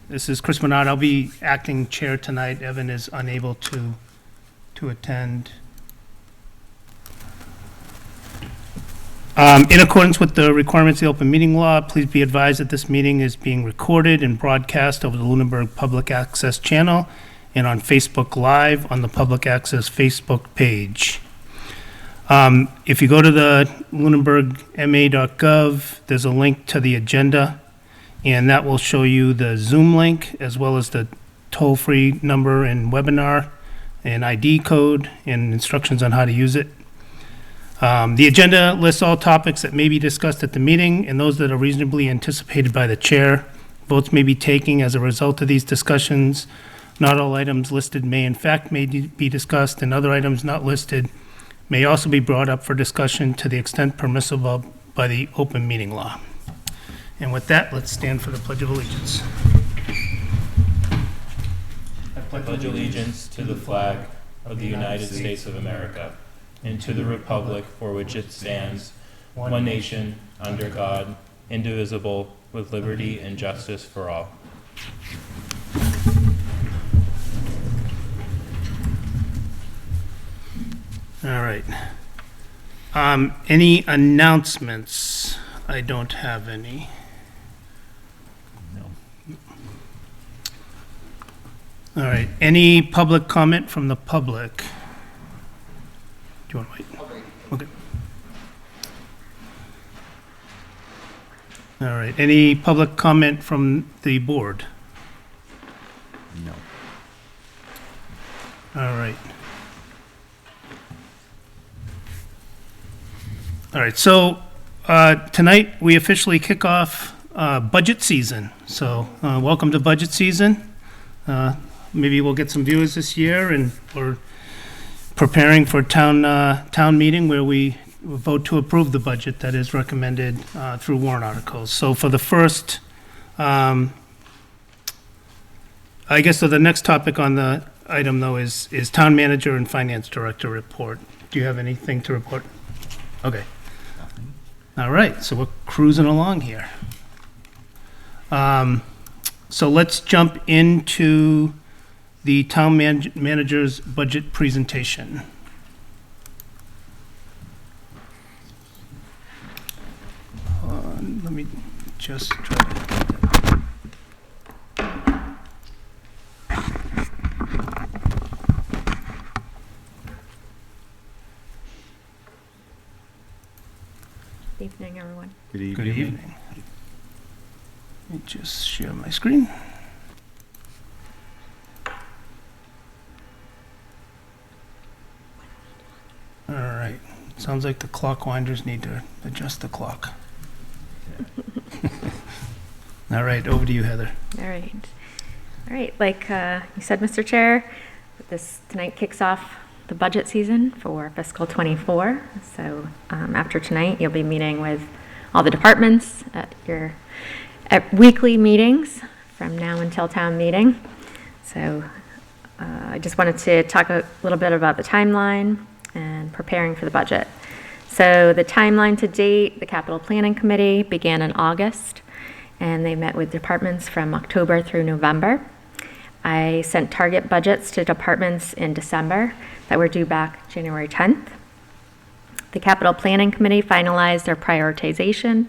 This is Chris Menard. I'll be acting chair tonight. Evan is unable to attend. In accordance with the requirements of the open meeting law, please be advised that this meeting is being recorded and broadcast over the Lunenburg Public Access Channel and on Facebook Live on the Public Access Facebook page. If you go to the lunenburgma.gov, there's a link to the agenda, and that will show you the Zoom link as well as the toll-free number and webinar and ID code and instructions on how to use it. The agenda lists all topics that may be discussed at the meeting and those that are reasonably anticipated by the chair. Votes may be taken as a result of these discussions. Not all items listed may in fact be discussed, and other items not listed may also be brought up for discussion to the extent permissible by the open meeting law. And with that, let's stand for the Pledge of Allegiance. I pledge allegiance to the flag of the United States of America and to the republic for which it stands, one nation, under God, indivisible, with liberty and justice for all. All right. Any announcements? I don't have any. No. All right. Any public comment from the public? Do you want to wait? Okay. All right. Any public comment from the board? No. All right. All right, so tonight we officially kick off budget season. So welcome to budget season. Maybe we'll get some viewers this year, and we're preparing for town meeting where we vote to approve the budget that is recommended through warrant articles. So for the first, I guess so the next topic on the item though is town manager and finance director report. Do you have anything to report? Okay. All right, so we're cruising along here. So let's jump into the town manager's budget presentation. Let me just try to get that. Good evening, everyone. Good evening. Good evening. Let me just share my screen. All right. Sounds like the clock winders need to adjust the clock. All right, over to you, Heather. All right. All right, like you said, Mr. Chair, this tonight kicks off the budget season for fiscal '24. So after tonight, you'll be meeting with all the departments at weekly meetings from now until town meeting. So I just wanted to talk a little bit about the timeline and preparing for the budget. So the timeline to date, the capital planning committee began in August, and they met with departments from October through November. I sent target budgets to departments in December that were due back January 10th. The capital planning committee finalized their prioritization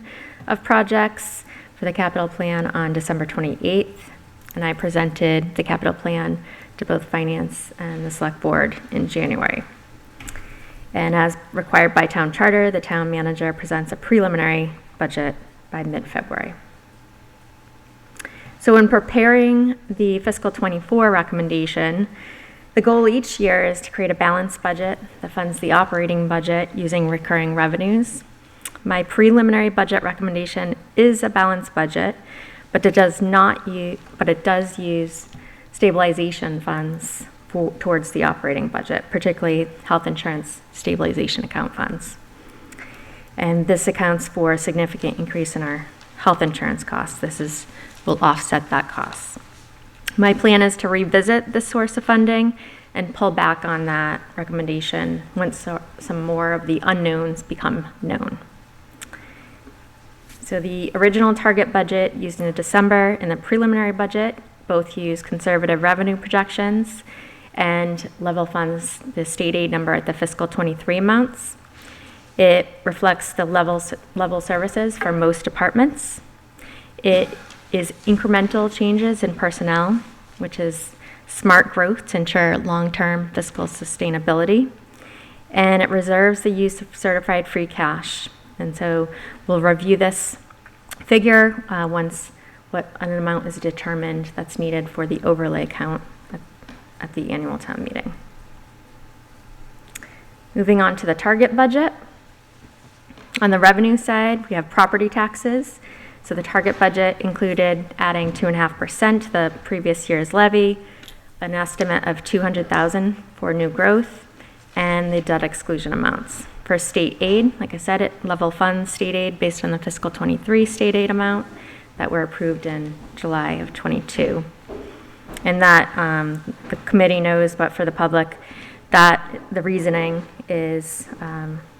of projects for the capital plan on December 28th, and I presented the capital plan to both finance and the select board in January. And as required by town charter, the town manager presents a preliminary budget by mid-February. So in preparing the fiscal '24 recommendation, the goal each year is to create a balanced budget that funds the operating budget using recurring revenues. My preliminary budget recommendation is a balanced budget, but it does use stabilization funds towards the operating budget, particularly health insurance stabilization account funds. And this accounts for a significant increase in our health insurance costs. Will offset that cost. My plan is to revisit this source of funding and pull back on that recommendation once some more of the unknowns become known. So the original target budget used in December and the preliminary budget both use conservative revenue projections and level funds the state aid number at the fiscal 23 amounts. It reflects the level services for most departments. It is incremental changes in personnel, which is smart growth to ensure long-term fiscal sustainability. And it reserves the use of certified free cash. And so we'll review this figure once what an amount is determined that's needed for the overlay account at the annual town meeting. Moving on to the target budget. On the revenue side, we have property taxes. So the target budget included adding 2.5% to the previous year's levy, an estimate of $200,000 for new growth, and the debt exclusion amounts. For state aid, like I said, it level funds state aid based on the fiscal 23 state aid amount that were approved in July of 22. And that the committee knows, but for the public, that the reasoning is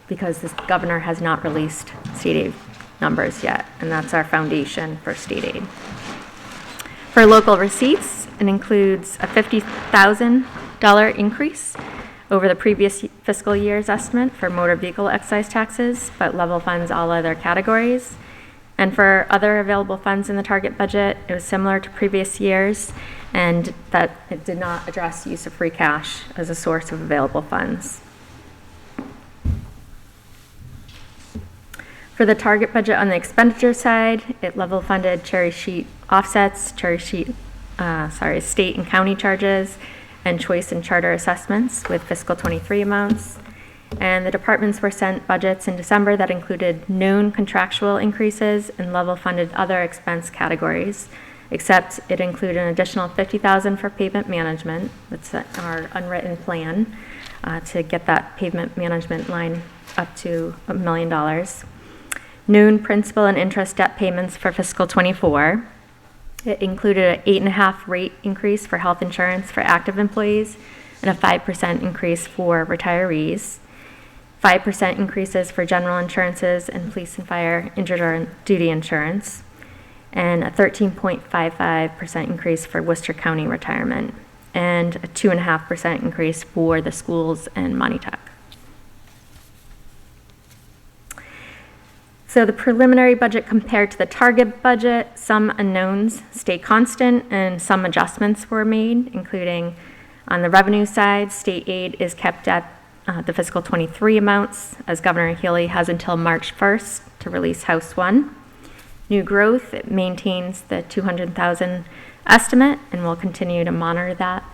because the governor has not released state aid numbers yet, and that's our foundation for state aid. For local receipts, it includes a $50,000 increase over the previous fiscal year's estimate for motor vehicle excise taxes, but level funds all other categories. And for other available funds in the target budget, it was similar to previous years, and that it did not address use of free cash as a source of available funds. For the target budget on the expenditure side, it level funded cherry sheet offsets, state and county charges, and choice and charter assessments with fiscal 23 amounts. And the departments were sent budgets in December that included known contractual increases and level funded other expense categories, except it included an additional $50,000 for pavement management. That's our unwritten plan to get that pavement management line up to $1 million. Known principal and interest debt payments for fiscal 24. It included an 8.5% rate increase for health insurance for active employees and a 5% increase for retirees. 5% increases for general insurances and police and fire injured duty insurance, and a 13.55% increase for Worcester County retirement, and a 2.5% increase for the schools and Montauk. So the preliminary budget compared to the target budget, some unknowns stay constant and some adjustments were made, including on the revenue side, state aid is kept at the fiscal 23 amounts, as Governor Healy has until March 1st to release House 1. New growth, it maintains the 200,000 estimate and will continue to monitor that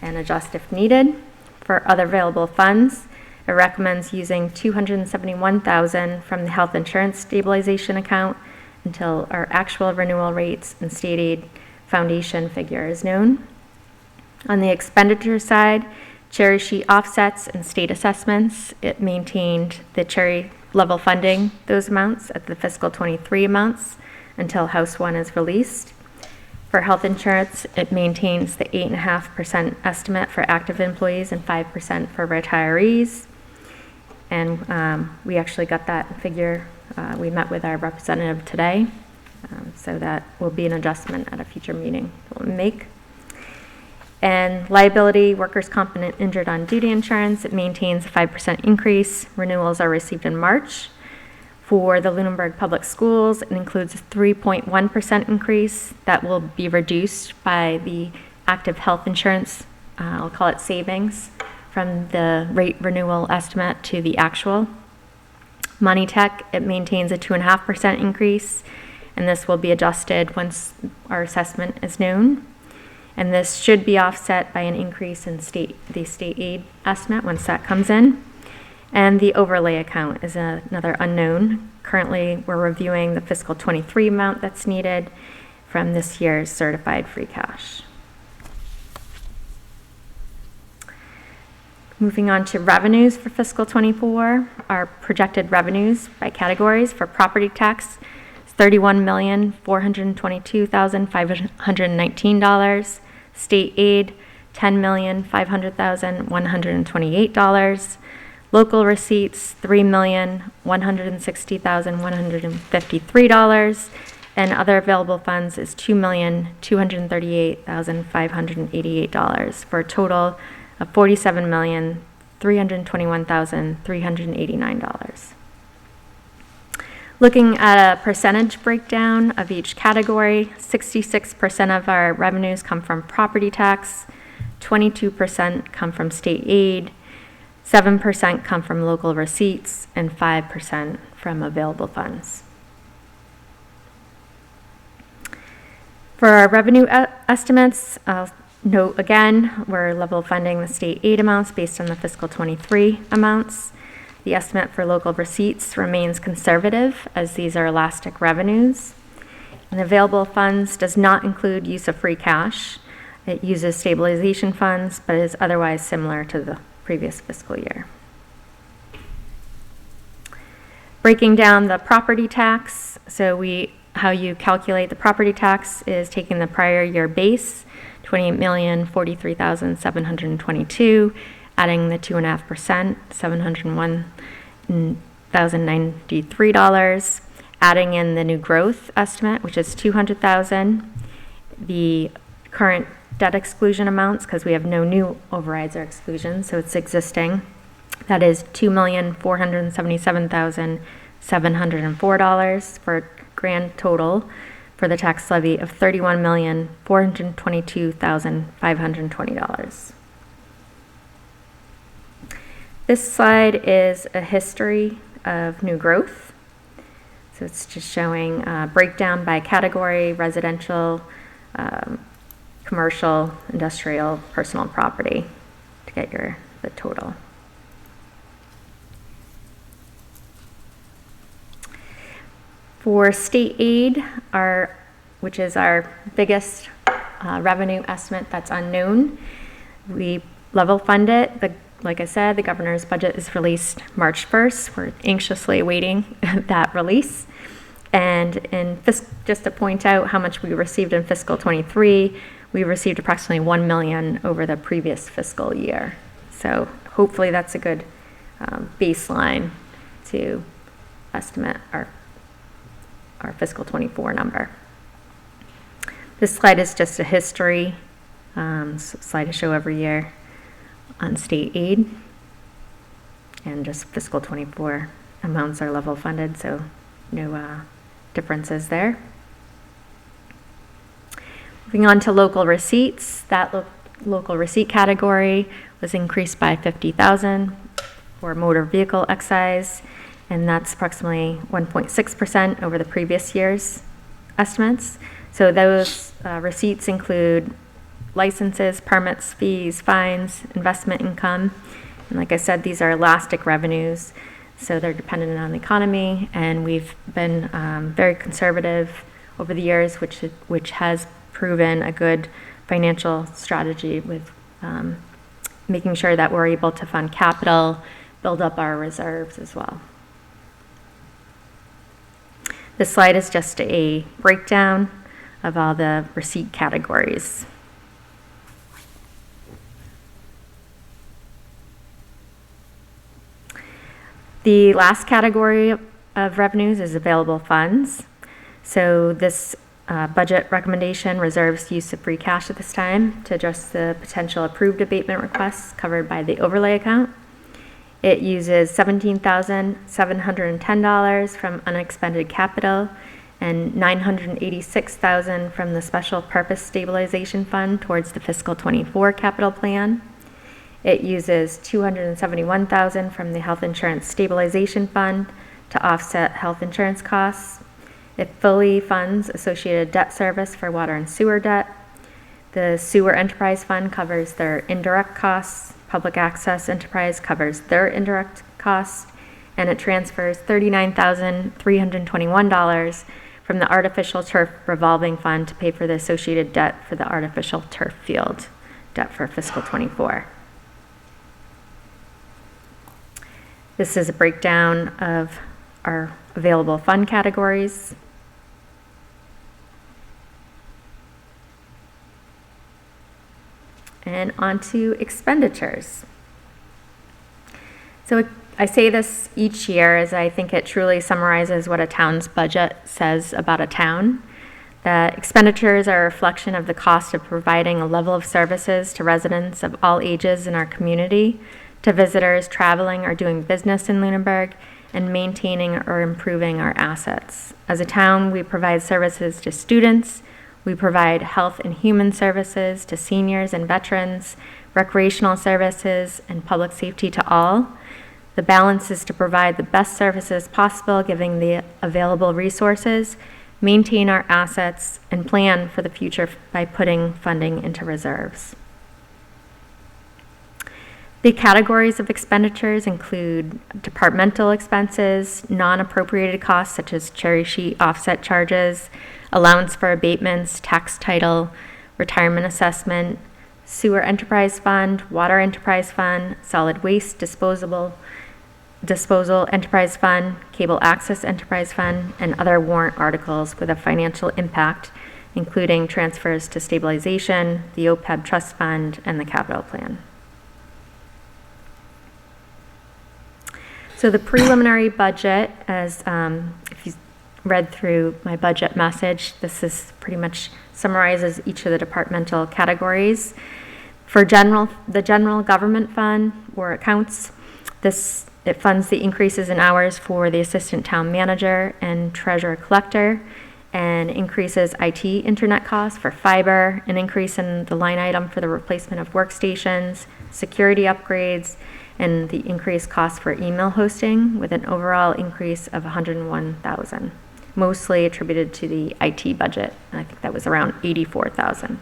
and adjust if needed. For other available funds, it recommends using $271,000 from the health insurance stabilization account until our actual renewal rates and state aid foundation figure is known. On the expenditure side, cherry sheet offsets and state assessments, it maintained the cherry level funding those amounts at the fiscal 23 amounts until House 1 is released. For health insurance, it maintains the 8.5% estimate for active employees and 5% for retirees. And we actually got that figure. We met with our representative today, so that will be an adjustment at a future meeting we'll make. And liability, workers' comp and injured on duty insurance, it maintains a 5% increase. Renewals are received in March. For the Lunenburg Public Schools, it includes a 3.1% increase that will be reduced by the active health insurance, I'll call it savings, from the rate renewal estimate to the actual. Montauk, it maintains a 2.5% increase, and this will be adjusted once our assessment is known. And this should be offset by an increase in the state aid estimate once that comes in. And the overlay account is another unknown. Currently, we're reviewing the fiscal 23 amount that's needed from this year's certified free cash. Moving on to revenues for fiscal 24, our projected revenues by categories for property tax is $31,422,519. State aid, $10,500,128. Local receipts, $3,160,153, and other available funds is $2,238,588, for a total of $47,321,389. Looking at a percentage breakdown of each category, 66% of our revenues come from property tax, 22% come from state aid, 7% come from local receipts, and 5% from available funds. For our revenue estimates, I'll note again, we're level funding the state aid amounts based on the fiscal 23 amounts. The estimate for local receipts remains conservative, as these are elastic revenues. And available funds does not include use of free cash. It uses stabilization funds, but is otherwise similar to the previous fiscal year. Breaking down the property tax, so how you calculate the property tax is taking the prior year base, $28,043,722, adding the 2.5%, $701,093, adding in the new growth estimate, which is $200,000, the current debt exclusion amounts, because we have no new overrides or exclusions, so it's existing. That is $2,477,704, for a grand total for the tax levy of $31,422,520. This slide is a history of new growth. So it's just showing breakdown by category: residential, commercial, industrial, personal property, to get the total. For state aid, which is our biggest revenue estimate that's unknown, we level fund it. Like I said, the governor's budget is released March 1st. We're anxiously awaiting that release. And just to point out how much we received in fiscal 23, we received approximately $1 million over the previous fiscal year. So hopefully that's a good baseline to estimate our fiscal 24 number. This slide is just a history slide to show every year on state aid, and just fiscal 24 amounts are level funded, so no differences there. Moving on to local receipts, that local receipt category was increased by $50,000 for motor vehicle excise, and that's approximately 1.6% over the previous year's estimates. So those receipts include licenses, permits, fees, fines, investment income. And like I said, these are elastic revenues, so they're dependent on the economy, and we've been very conservative over the years, which has proven a good financial strategy with making sure that we're able to fund capital, build up our reserves as well. This slide is just a breakdown of all the receipt categories. The last category of revenues is available funds. So this budget recommendation reserves use of free cash at this time to address the potential approved abatement requests covered by the overlay account. It uses $17,710 from unexpended capital and $986,000 from the Special Purpose Stabilization Fund towards the fiscal 24 capital plan. It uses $271,000 from the Health Insurance Stabilization Fund to offset health insurance costs. It fully funds associated debt service for water and sewer debt. The Sewer Enterprise Fund covers their indirect costs. Public Access Enterprise covers their indirect costs. And it transfers $39,321 from the Artificial Turf Revolving Fund to pay for the associated debt for the artificial turf field debt for fiscal 24. This is a breakdown of our available fund categories. And on to expenditures. So I say this each year as I think it truly summarizes what a town's budget says about a town. That expenditures are a reflection of the cost of providing a level of services to residents of all ages in our community, to visitors traveling or doing business in Lunenburg, and maintaining or improving our assets. As a town, we provide services to students, we provide health and human services to seniors and veterans, recreational services, and public safety to all. The balance is to provide the best services possible, given the available resources, maintain our assets, and plan for the future by putting funding into reserves. The categories of expenditures include departmental expenses, non-appropriated costs such as cherry sheet offset charges, allowance for abatements, tax title, retirement assessment, sewer enterprise fund, water enterprise fund, solid waste disposal enterprise fund, cable access enterprise fund, and other warrant articles with a financial impact, including transfers to stabilization, the OPEB trust fund, and the capital plan. So the preliminary budget, as if you read through my budget message, this is pretty much summarizes each of the departmental categories. For the general government fund or accounts, it funds the increases in hours for the assistant town manager and treasurer collector, and increases IT internet costs for fiber, an increase in the line item for the replacement of workstations, security upgrades, and the increased cost for email hosting, with an overall increase of $101,000, mostly attributed to the IT budget. I think that was around $84,000.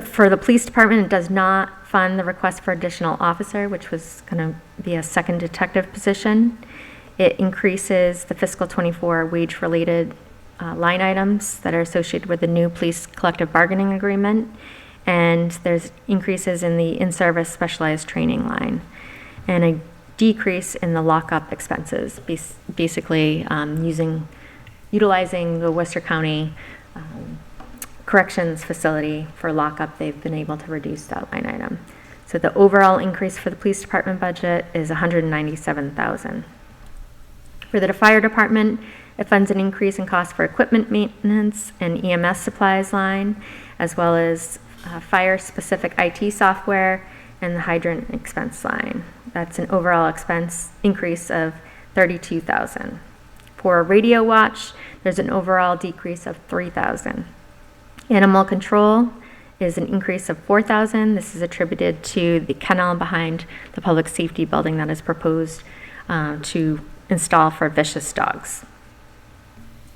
For the police department, it does not fund the request for additional officer, which was going to be a second detective position. It increases the fiscal '24 wage-related line items that are associated with the new police collective bargaining agreement. And there's increases in the in-service specialized training line, and a decrease in the lockup expenses, basically utilizing the Worcester County Corrections Facility for lockup. They've been able to reduce that line item. So the overall increase for the police department budget is $197,000. For the fire department, it funds an increase in cost for equipment maintenance and EMS supplies line, as well as fire-specific IT software and the hydrant expense line. That's an overall expense increase of $32,000. For Radio Watch, there's an overall decrease of $3,000. Animal control is an increase of $4,000. This is attributed to the kennel behind the public safety building that is proposed to install for vicious dogs.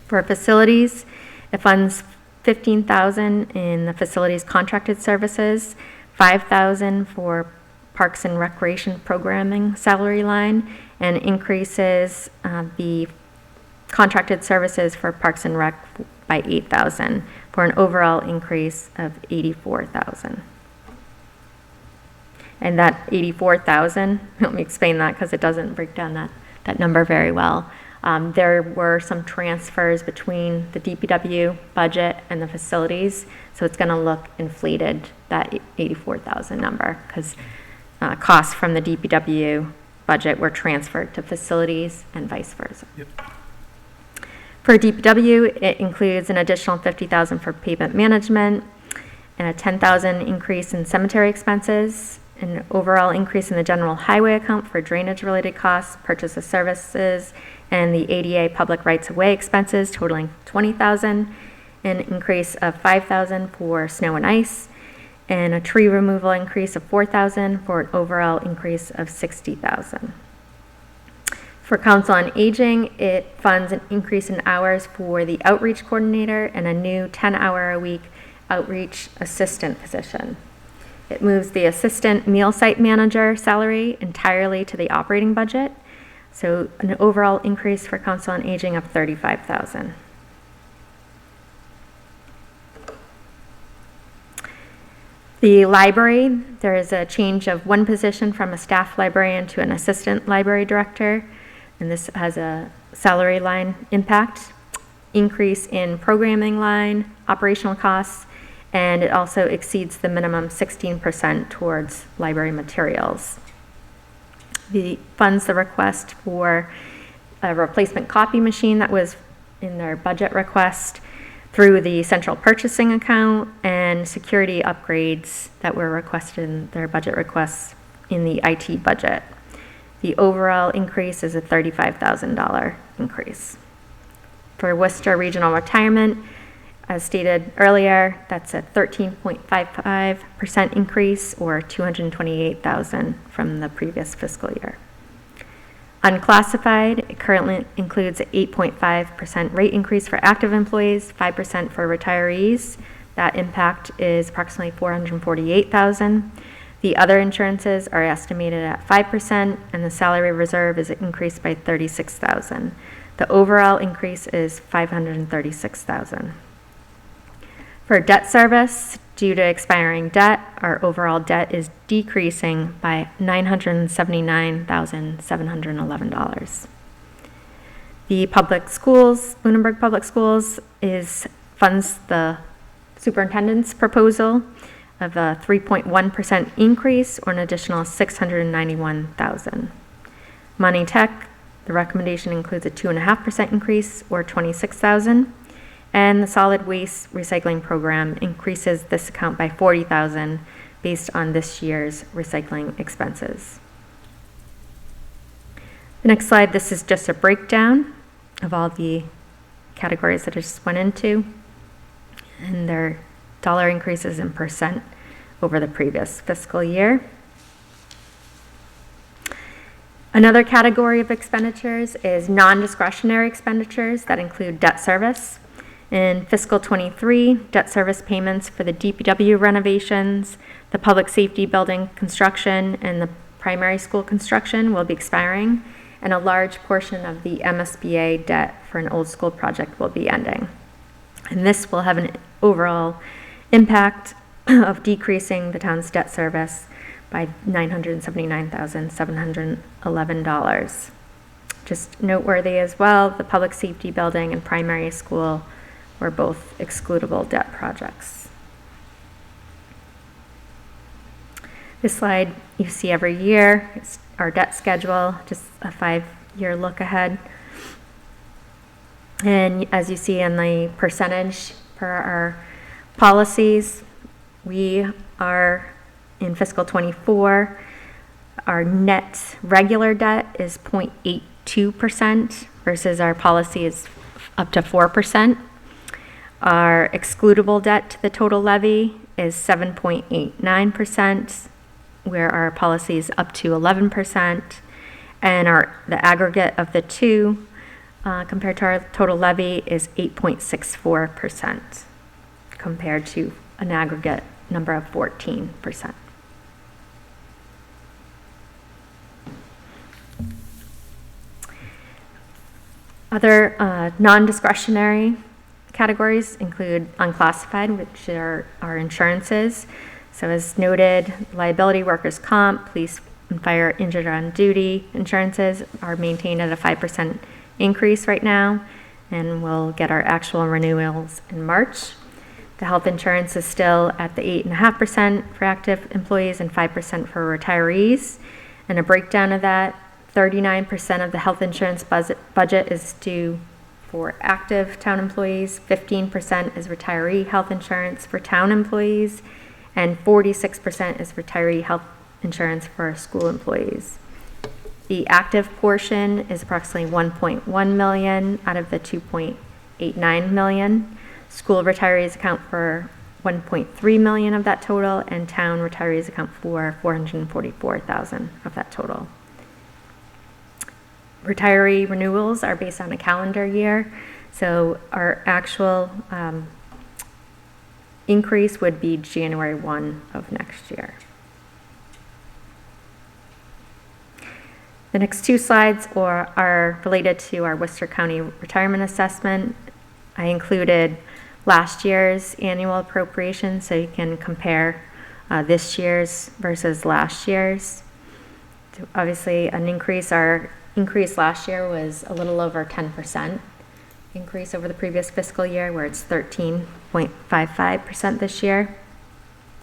For facilities, it funds $15,000 in the facilities contracted services, $5,000 for Parks and Recreation programming salary line, and increases the contracted services for Parks and Rec by $8,000 for an overall increase of $84,000. And that $84,000, let me explain that because it doesn't break down that number very well. There were some transfers between the DPW budget and the facilities, so it's going to look inflated, that 84,000 number, because costs from the DPW budget were transferred to facilities and vice versa. Yep. For DPW, it includes an additional $50,000 for pavement management and a $10,000 increase in cemetery expenses, an overall increase in the general highway account for drainage-related costs, purchase of services, and the ADA public rights-of-way expenses totaling $20,000, an increase of $5,000 for snow and ice, and a tree removal increase of $4,000 for an overall increase of $60,000. For Council on Aging, it funds an increase in hours for the outreach coordinator and a new 10-hour-a-week outreach assistant position. It moves the assistant meal site manager salary entirely to the operating budget, so an overall increase for Council on Aging of $35,000. The library, there is a change of one position from a staff librarian to an assistant library director, and this has a salary line impact, increase in programming line, operational costs, and it also exceeds the minimum 16% towards library materials. funds the request for a replacement copy machine that was in their budget request through the central purchasing account, and security upgrades that were requested in their budget requests in the IT budget. The overall increase is a $35,000 increase. For Worcester Regional Retirement, as stated earlier, that's a 13.55% increase, or $228,000 from the previous fiscal year. Unclassified, it currently includes an 8.5% rate increase for active employees, 5% for retirees. That impact is approximately $448,000. The other insurances are estimated at 5%, and the salary reserve is increased by $36,000. The overall increase is $536,000. For debt service, due to expiring debt, our overall debt is decreasing by $979,711. The public schools, Lunenburg Public Schools, funds the superintendent's proposal of a 3.1% increase, or an additional $691,000. Money Tech, the recommendation includes a 2.5% increase, or $26,000. And the solid waste recycling program increases this account by $40,000 based on this year's recycling expenses. The next slide, this is just a breakdown of all the categories that I just went into, and their dollar increases in percent over the previous fiscal year. Another category of expenditures is non-discretionary expenditures that include debt service. In fiscal '23, debt service payments for the DPW renovations, the public safety building construction, and the primary school construction will be expiring, and a large portion of the MSBA debt for an old school project will be ending. And this will have an overall impact of decreasing the town's debt service by $979,711. Just noteworthy as well, the public safety building and primary school were both excludable debt projects. This slide you see every year. It's our debt schedule, just a 5-year look ahead. And as you see in the percentage per our policies, we are in fiscal '24, our net regular debt is 0.82% versus our policy is up to 4%. Our excludable debt to the total levy is 7.89%, where our policy is up to 11%, and the aggregate of the two compared to our total levy is 8.64%, compared to an aggregate number of 14%. Other non-discretionary categories include unclassified, which are our insurances. So as noted, liability, workers' comp, police and fire injured on duty insurances are maintained at a 5% increase right now, and we'll get our actual renewals in March. The health insurance is still at the 8.5% for active employees and 5% for retirees. And a breakdown of that, 39% of the health insurance budget is due for active town employees, 15% is retiree health insurance for town employees, and 46% is retiree health insurance for school employees. The active portion is approximately 1.1 million out of the 2.89 million. School retirees account for 1.3 million of that total, and town retirees account for 444,000 of that total. Retiree renewals are based on a calendar year, so our actual increase would be January 1 of next year. The next two slides are related to our Worcester County retirement assessment. I included last year's annual appropriation so you can compare this year's versus last year's. So obviously an increase, our increase last year was a little over 10% increase over the previous fiscal year, where it's 13.55% this year.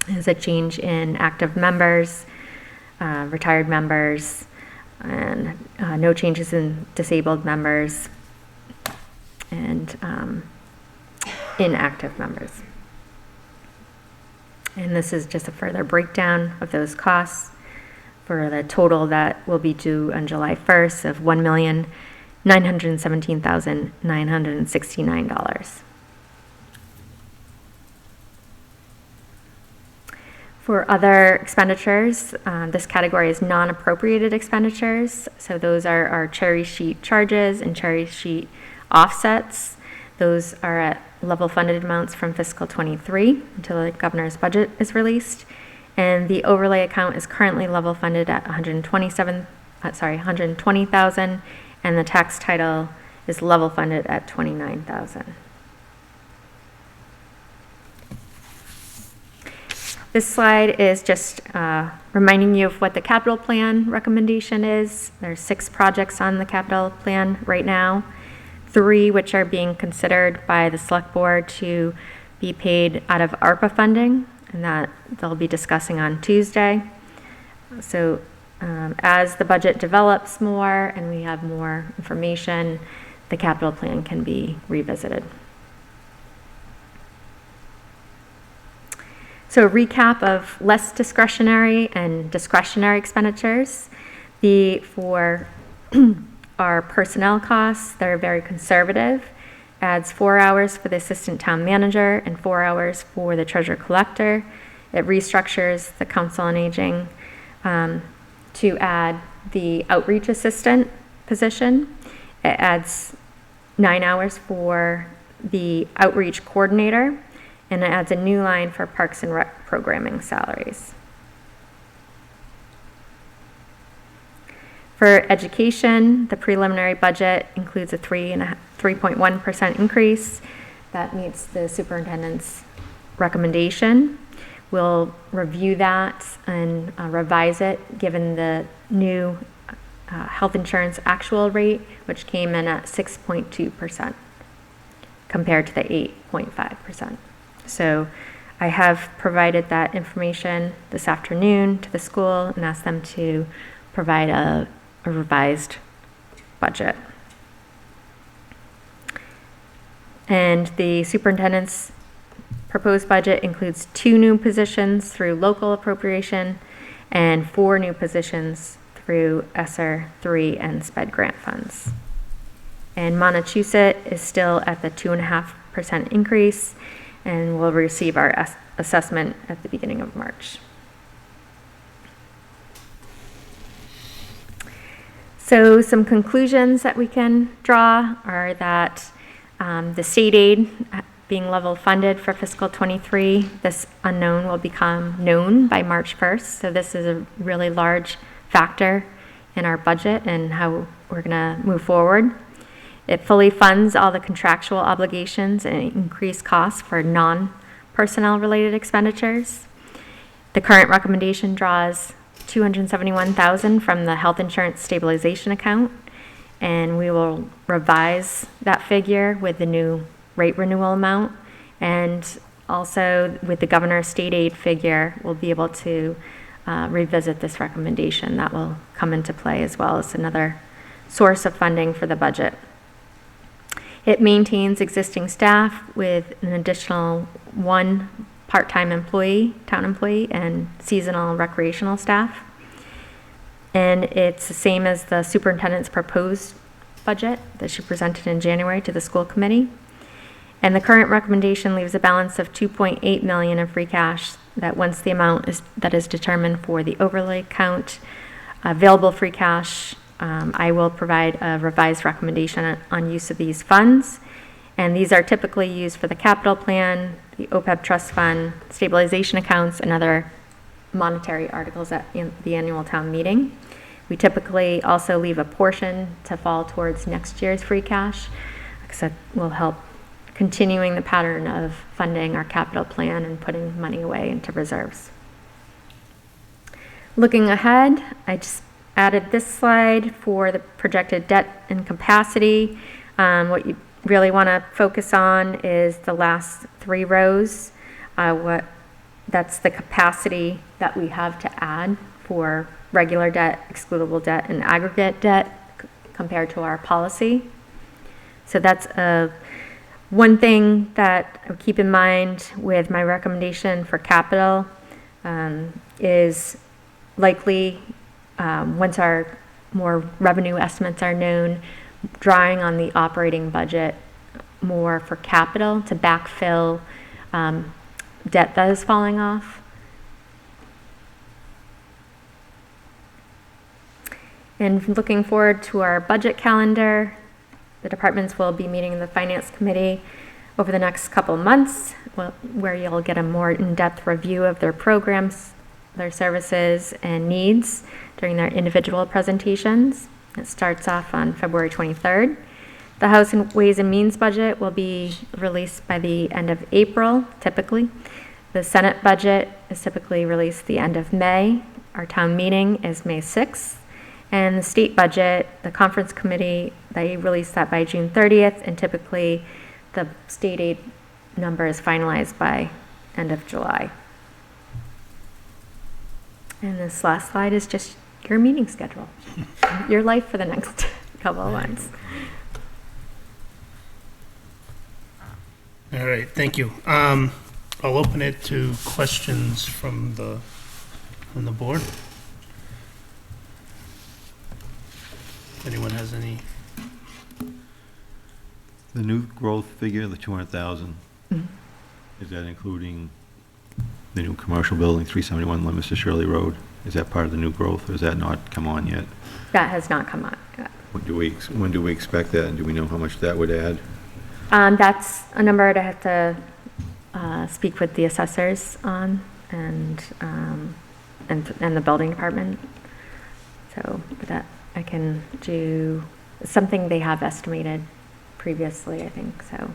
There's a change in active members, retired members, and no changes in disabled members and inactive members. And this is just a further breakdown of those costs for the total that will be due on July 1st of $1,917,969. For other expenditures, this category is non-appropriated expenditures. So those are our cherry sheet charges and cherry sheet offsets. Those are at level funded amounts from fiscal 23 until the governor's budget is released. And the overlay account is currently level funded at 120,000, and the tax title is level funded at 29,000. This slide is just reminding you of what the capital plan recommendation is. There's 6 projects on the capital plan right now, 3 which are being considered by the select board to be paid out of ARPA funding, and that they'll be discussing on Tuesday. So as the budget develops more and we have more information, the capital plan can be revisited. So a recap of less discretionary and discretionary expenditures. For our personnel costs, they're very conservative. Adds 4 hours for the assistant town manager and 4 hours for the treasurer collector. It restructures the council on aging to add the outreach assistant position. It adds 9 hours for the outreach coordinator, and it adds a new line for Parks and Rec programming salaries. For education, the preliminary budget includes a 3.1% increase. That meets the superintendent's recommendation. We'll review that and revise it given the new health insurance actual rate, which came in at 6.2% compared to the 8.5%. So I have provided that information this afternoon to the school and asked them to provide a revised budget. And the superintendent's proposed budget includes 2 new positions through local appropriation and 4 new positions through ESSER 3 and SPED grant funds. And Montechusett is still at the 2.5% increase, and we'll receive our assessment at the beginning of March. So some conclusions that we can draw are that the state aid being level funded for fiscal 23, this unknown will become known by March 1st. So this is a really large factor in our budget and how we're going to move forward. It fully funds all the contractual obligations and increased costs for non-personnel related expenditures. The current recommendation draws $271,000 from the health insurance stabilization account, and we will revise that figure with the new rate renewal amount, and also with the governor's state aid figure, we'll be able to revisit this recommendation. That will come into play as well as another source of funding for the budget. It maintains existing staff with an additional 1 part-time employee, town employee, and seasonal recreational staff. And it's the same as the superintendent's proposed budget that she presented in January to the school committee. And the current recommendation leaves a balance of $2.8 million in free cash that once the amount that is determined for the overlay count, available free cash, I will provide a revised recommendation on use of these funds. And these are typically used for the capital plan, the OPEB trust fund, stabilization accounts, and other monetary articles at the annual town meeting. We typically also leave a portion to fall towards next year's free cash, because that will help continuing the pattern of funding our capital plan and putting money away into reserves. Looking ahead, I just added this slide for the projected debt and capacity. What you really want to focus on is the last 3 rows. That's the capacity that we have to add for regular debt, excludable debt, and aggregate debt compared to our policy. So that's one thing that I would keep in mind with my recommendation for capital is likely, once our more revenue estimates are known, drawing on the operating budget more for capital to backfill debt that is falling off. And looking forward to our budget calendar, the departments will be meeting in the Finance Committee over the next couple months, where you'll get a more in-depth review of their programs, their services, and needs during their individual presentations. It starts off on February 23rd. The House and Ways and Means budget will be released by the end of April, typically. The Senate budget is typically released the end of May. Our town meeting is May 6th. And the state budget, the conference committee, they release that by June 30th, and typically the state aid number is finalized by end of July. And this last slide is just your meeting schedule, your life for the next couple of months. All right, thank you. I'll open it to questions from the board. Anyone has any? The new growth figure, the 200,000, Mhm. is that including the new commercial building, 371 Leominster Shirley Road? Is that part of the new growth, or has that not come on yet? That has not come on yet. When do we expect that, and do we know how much that would add? That's a number I'd have to speak with the assessors on, and the building department. So, but that I can do something they have estimated previously, I think so.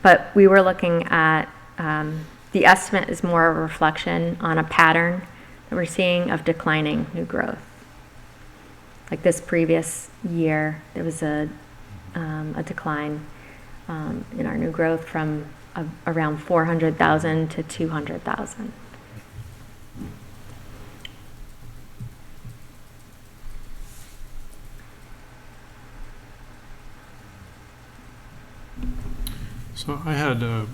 But we were looking at, the estimate is more a reflection on a pattern that we're seeing of declining new growth. Like this previous year, there was a decline in our new growth from around 400,000 to 200,000. So I had a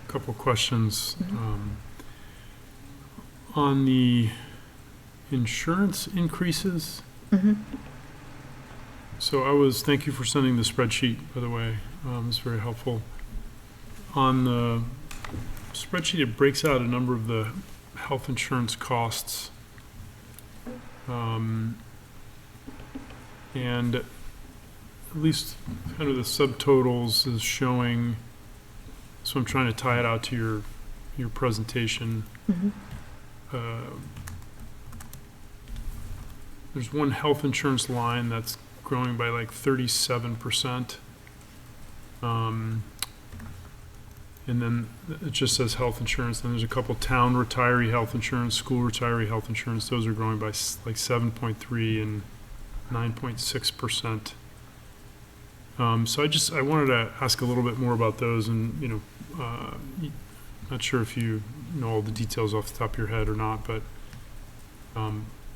couple questions on the insurance increases. Mhm. So thank you for sending the spreadsheet, by the way. It's very helpful. On the spreadsheet, it breaks out a number of the health insurance costs. And at least kind of the subtotals is showing, so I'm trying to tie it out to your presentation. Mhm. There's one health insurance line that's growing by like 37%. And then it just says health insurance. Then there's a couple town retiree health insurance, school retiree health insurance. Those are growing by like 7.3 and 9.6%. So I wanted to ask a little bit more about those, and not sure if you know all the details off the top of your head or not, but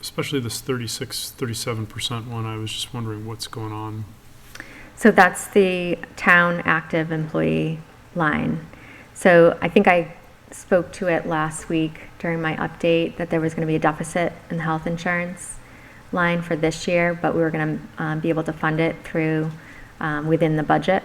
especially this 37% one, I was just wondering what's going on. So that's the town active employee line. So I think I spoke to it last week during my update that there was going to be a deficit in the health insurance line for this year, but we were going to be able to fund it through within the budget.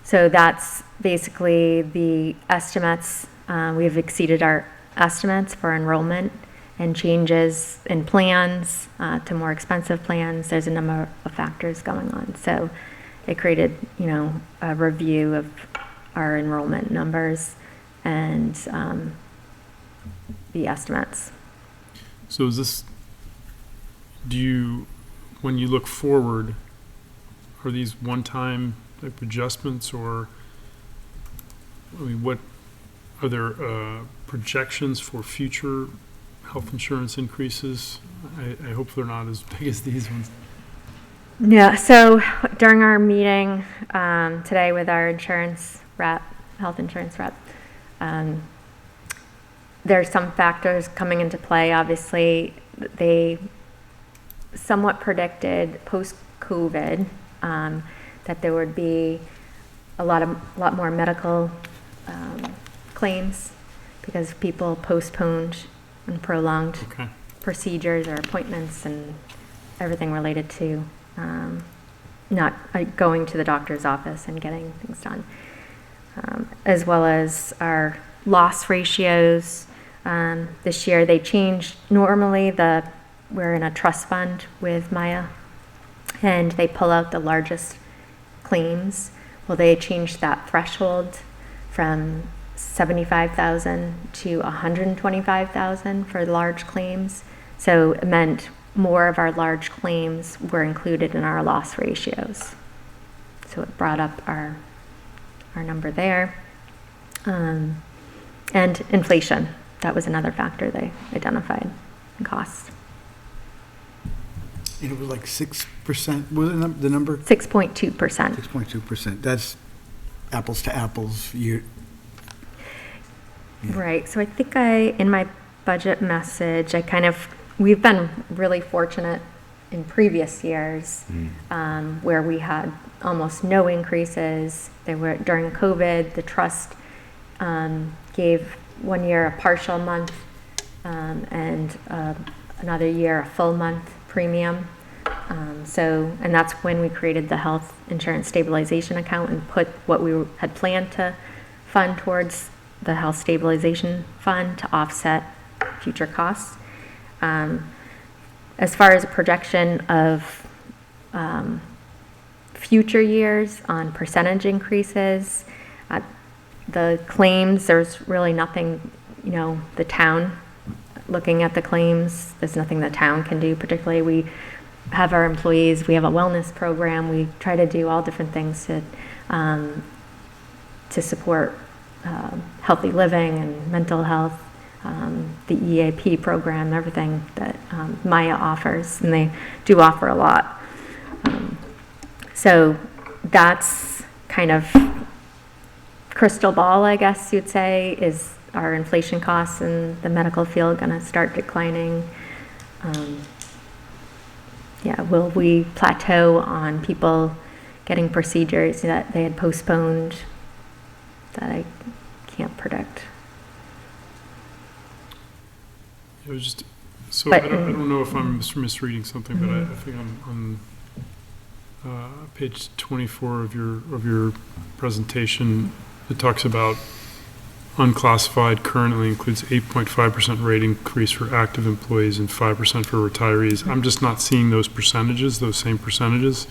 So that's basically the estimates. We've exceeded our estimates for enrollment and changes in plans to more expensive plans. There's a number of factors going on. So it created, a review of our enrollment numbers and the estimates. So when you look forward, are these one-time type adjustments, or, what are there projections for future health insurance increases? I hope they're not as big as these ones. Yeah, so during our meeting today with our health insurance rep, there's some factors coming into play. Obviously, they somewhat predicted post-COVID that there would be a lot more medical claims because people postponed and prolonged Okay. procedures or appointments and everything related to not going to the doctor's office and getting things done. As well as our loss ratios. This year they changed. Normally we're in a trust fund with Maya and they pull out the largest claims. Well, they changed that threshold from 75,000 to 125,000 for large claims. So it meant more of our large claims were included in our loss ratios. So it brought up our number there. And inflation, that was another factor they identified in costs. And it was like 6%, was it the number? 6.2%. 6.2%. That's apples to apples. Yeah. Right, so I think in my budget message, we've been really fortunate in previous years where we had almost no increases. During COVID, the trust gave 1 year a partial month and another year a full month premium. And that's when we created the health insurance stabilization account and put what we had planned to fund towards the health stabilization fund to offset future costs. As far as a projection of future years on percentage increases, the claims, there's really nothing, the town, looking at the claims, there's nothing the town can do particularly. We have our employees, we have a wellness program, we try to do all different things to support healthy living and mental health, the EAP program, everything that Maya offers, and they do offer a lot. So that's kind of crystal ball, I guess you'd say, is our inflation costs in the medical field going to start declining? Will we plateau on people getting procedures that they had postponed? That I can't predict. It was just, so But- I don't know if I'm misreading something, but I think on page 24 of your presentation, it talks about unclassified currently includes 8.5% rate increase for active employees and 5% for retirees. I'm just not seeing those percentages, those same percentages.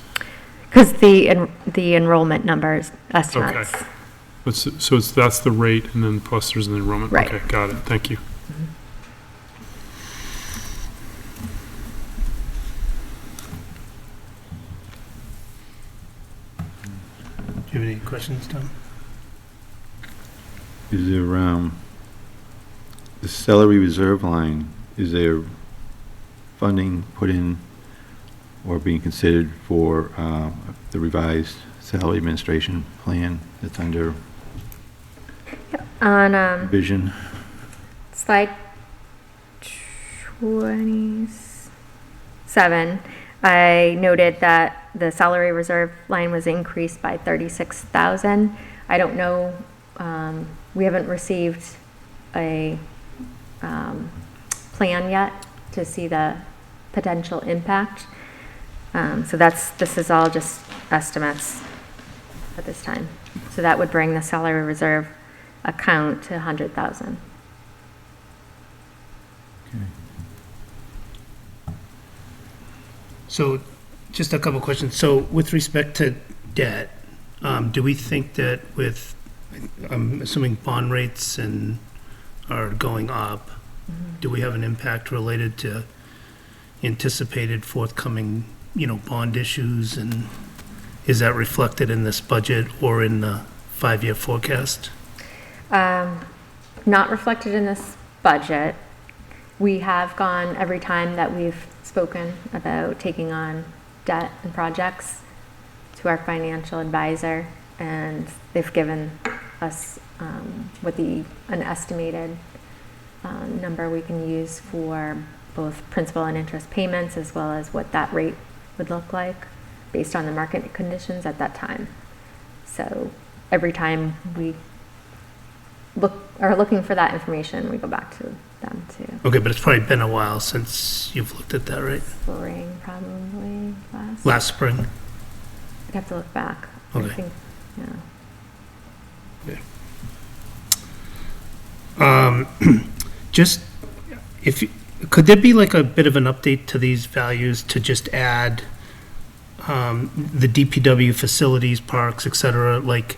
Because the enrollment numbers, estimates. Okay. So that's the rate, and then plus there's an enrollment. Right. Okay, got it. Thank you. Do you have any questions, Tom? Is there, the salary reserve line, is there funding put in or being considered for the revised salary administration plan that's under On vision? slide 27, I noted that the salary reserve line was increased by 36,000. I don't know, we haven't received a plan yet to see the potential impact. So this is all just estimates at this time. So that would bring the salary reserve account to 100,000. So, just a couple questions. So, with respect to debt, do we think that with, I'm assuming bond rates are going up, do we have an impact related to anticipated forthcoming, bond issues? And is that reflected in this budget or in the 5-year forecast? Not reflected in this budget. We have gone every time that we've spoken about taking on debt and projects to our financial advisor, and they've given us an estimated number we can use for both principal and interest payments, as well as what that rate would look like based on the market conditions at that time. So every time we are looking for that information, we go back to them to Okay, but it's probably been a while since you've looked at that, right? spring, probably Last spring? I'd have to look back. Okay. I think, yeah. Just, could there be like a bit of an update to these values to just add the DPW facilities, parks, et cetera, like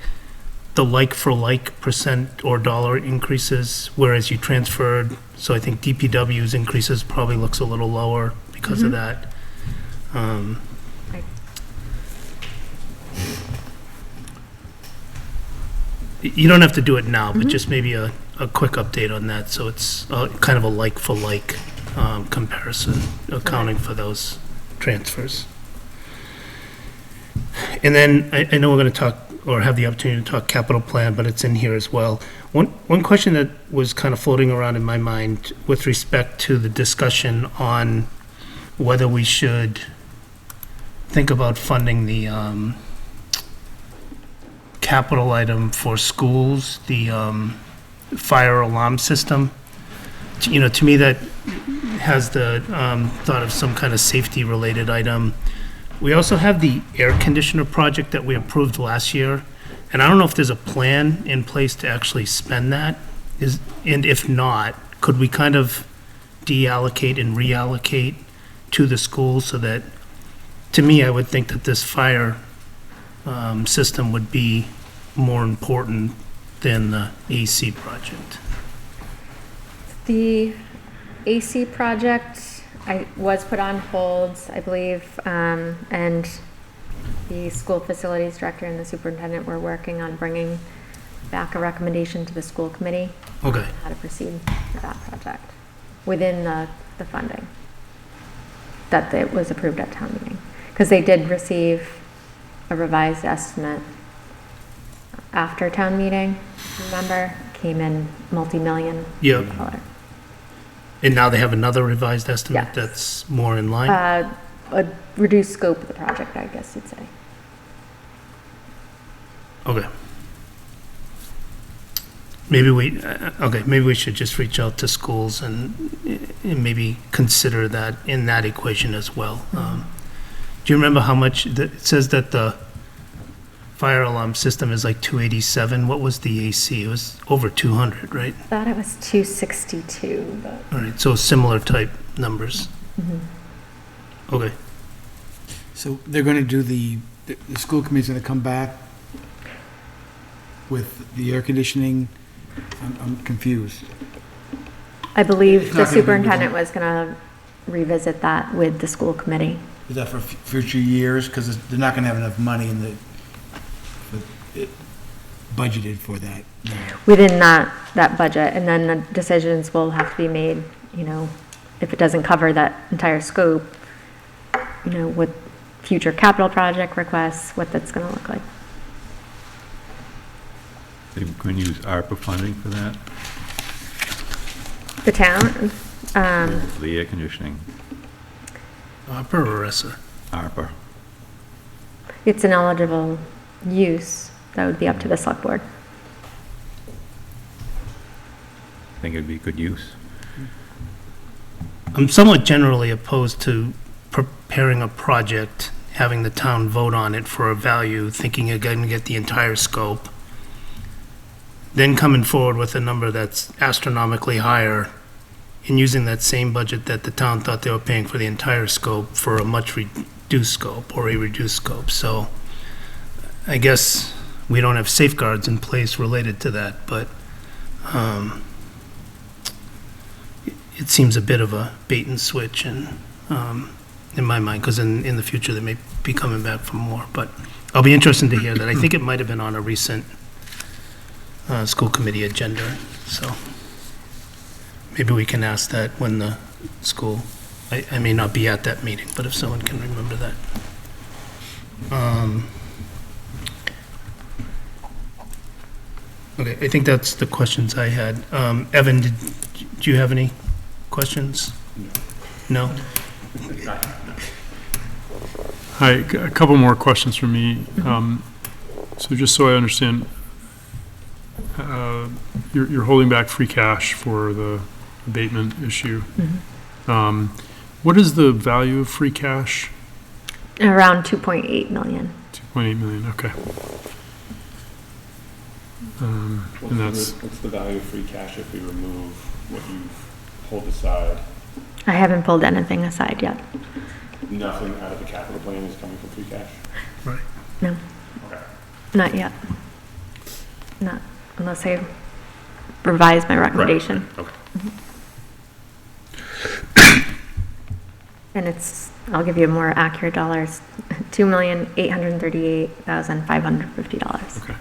the like-for-like percent or dollar increases, whereas you transferred, so I think DPW's increases probably looks a little lower because of that. You don't have to do it now, but just maybe a quick update on that, so it's kind of a like-for-like comparison, accounting for those transfers. And then, I know we're going to talk, or have the opportunity to talk capital plan, but it's in here as well. One question that was kind of floating around in my mind with respect to the discussion on whether we should think about funding the capital item for schools, the fire alarm system. You know, to me, that has the thought of some kind of safety-related item. We also have the air conditioner project that we approved last year, and I don't know if there's a plan in place to actually spend that. And if not, could we kind of deallocate and reallocate to the schools so that, to me, I would think that this fire system would be more important than the AC project. The AC project was put on hold, I believe, and the school facilities director and the superintendent were working on bringing back a recommendation to the school committee Okay. on how to proceed with that project within the funding that it was approved at town meeting. Because they did receive a revised estimate after town meeting, remember, came in multi-million Yep. dollar. And now they have another revised estimate Yes. that's more in line? A reduced scope of the project, I guess you'd say. Okay. Maybe we should just reach out to schools and maybe consider that in that equation as well. Do you remember how much, it says that the fire alarm system is like 287. What was the AC? It was over 200, right? Thought it was 262, but. All right, so similar type numbers. Okay. So they're going to do the school committee's going to come back with the air conditioning? I'm confused. I believe It's the not gonna be superintendent was gonna revisit that with the school committee. Is that for future years? Because they're not going to have enough money budgeted for that. Within that budget, and then the decisions will have to be made, you know, if it doesn't cover that entire scope, you know, with future capital project requests, what that's gonna look like. They're going to use ARPA funding for that, The town, for the air conditioning, Per Arisa. ARPA. it's an eligible use, that would be up to the select board. I think it'd be good use. I'm somewhat generally opposed to preparing a project, having the town vote on it for a value, thinking you're going to get the entire scope, then coming forward with a number that's astronomically higher, and using that same budget that the town thought they were paying for the entire scope for a much reduced scope or a reduced scope. So I guess we don't have safeguards in place related to that, but it seems a bit of a bait and switch in my mind, because in the future they may be coming back for more. But I'll be interested to hear that. I think it might have been on a recent school committee agenda, so maybe we can ask that when the school, I may not be at that meeting, but if someone can remember that. Okay, I think that's the questions I had. Evan, Do you have any questions? No? Hi, a couple more questions from me. So just so I understand, you're holding back free cash for the abatement issue. What is the value of free cash? Around 2.8 million. 2.8 million, okay. And that's, What's the value of free cash if we remove what you've pulled aside? I haven't pulled anything aside yet. Nothing out of the capital plan is coming from free cash? No, Okay. not yet. Not unless I revise my recommendation. Okay. And it's, I'll give you more accurate dollars, $2,838,550. okay.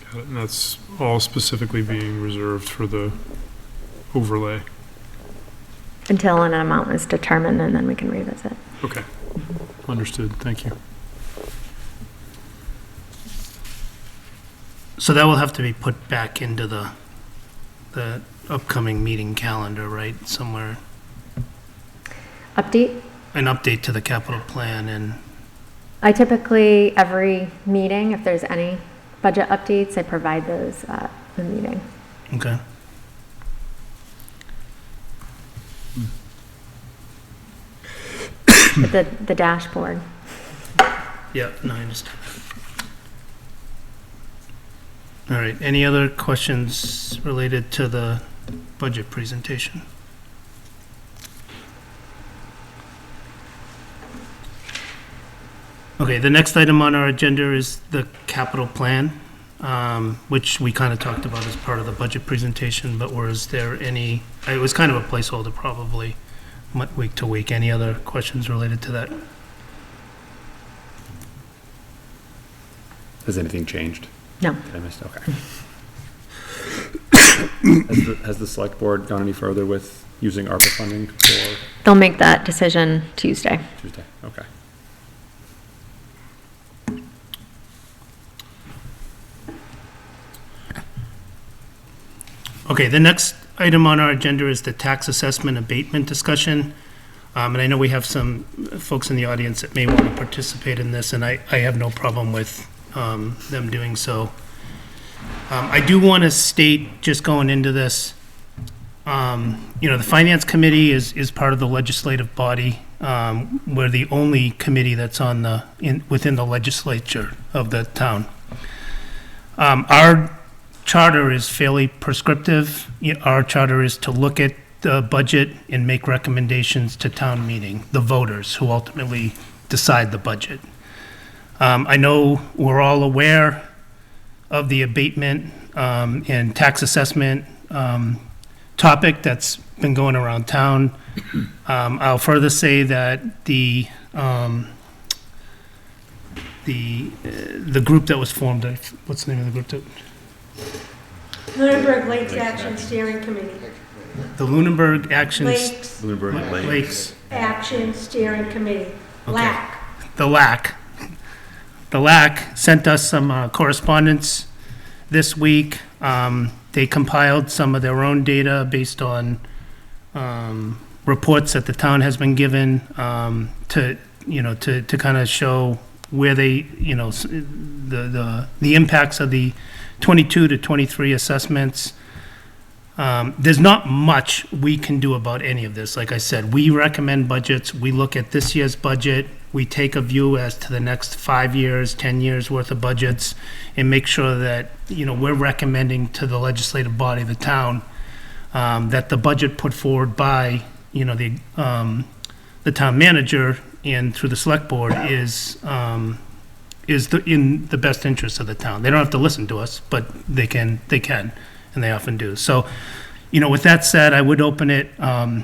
Got it, and that's all specifically being reserved for the overlay. Until an amount is determined, and then we can revisit. Okay, understood, thank you. So that will have to be put back into the upcoming meeting calendar, right, somewhere? Update? An update to the capital plan and, I typically, every meeting, if there's any budget updates, I provide those at the meeting. okay. The dashboard. Yeah, no, I understand. All right, any other questions related to the budget presentation? Okay, the next item on our agenda is the capital plan, which we kind of talked about as part of the budget presentation, but was there any, it was kind of a placeholder probably, week to week. Any other questions related to that? Has anything changed? No. Did I miss? Okay. Has the select board gone any further with using ARPA funding for They'll make that decision Tuesday. Tuesday? Okay. Okay, the next item on our agenda is the tax assessment abatement discussion. And I know we have some folks in the audience that may want to participate in this, and I have no problem with them doing so. I do want to state, just going into this, the Finance Committee is part of the legislative body. We're the only committee that's within the legislature of the town. Our charter is fairly prescriptive. Our charter is to look at the budget and make recommendations to town meeting, the voters who ultimately decide the budget. I know we're all aware of the abatement and tax assessment topic that's been going around town. I'll further say that the group that was formed, what's the name of the group? Lunenburg Lakes Action Steering Committee. The Lunenburg Actions. Lakes Lakes. Action Steering Committee, LAC. The LAC. The LAC sent us some correspondence this week. They compiled some of their own data based on reports that the town has been given to kind of show where they, the impacts of the 22 to 23 assessments. There's not much we can do about any of this. Like I said, we recommend budgets. We look at this year's budget. We take a view as to the next 5 years, 10 years worth of budgets and make sure that, we're recommending to the legislative body, the town, that the budget put forward by, the town manager and through the select board is in the best interest of the town. They don't have to listen to us, but they can, and they often do. So, with that said, I would open it, to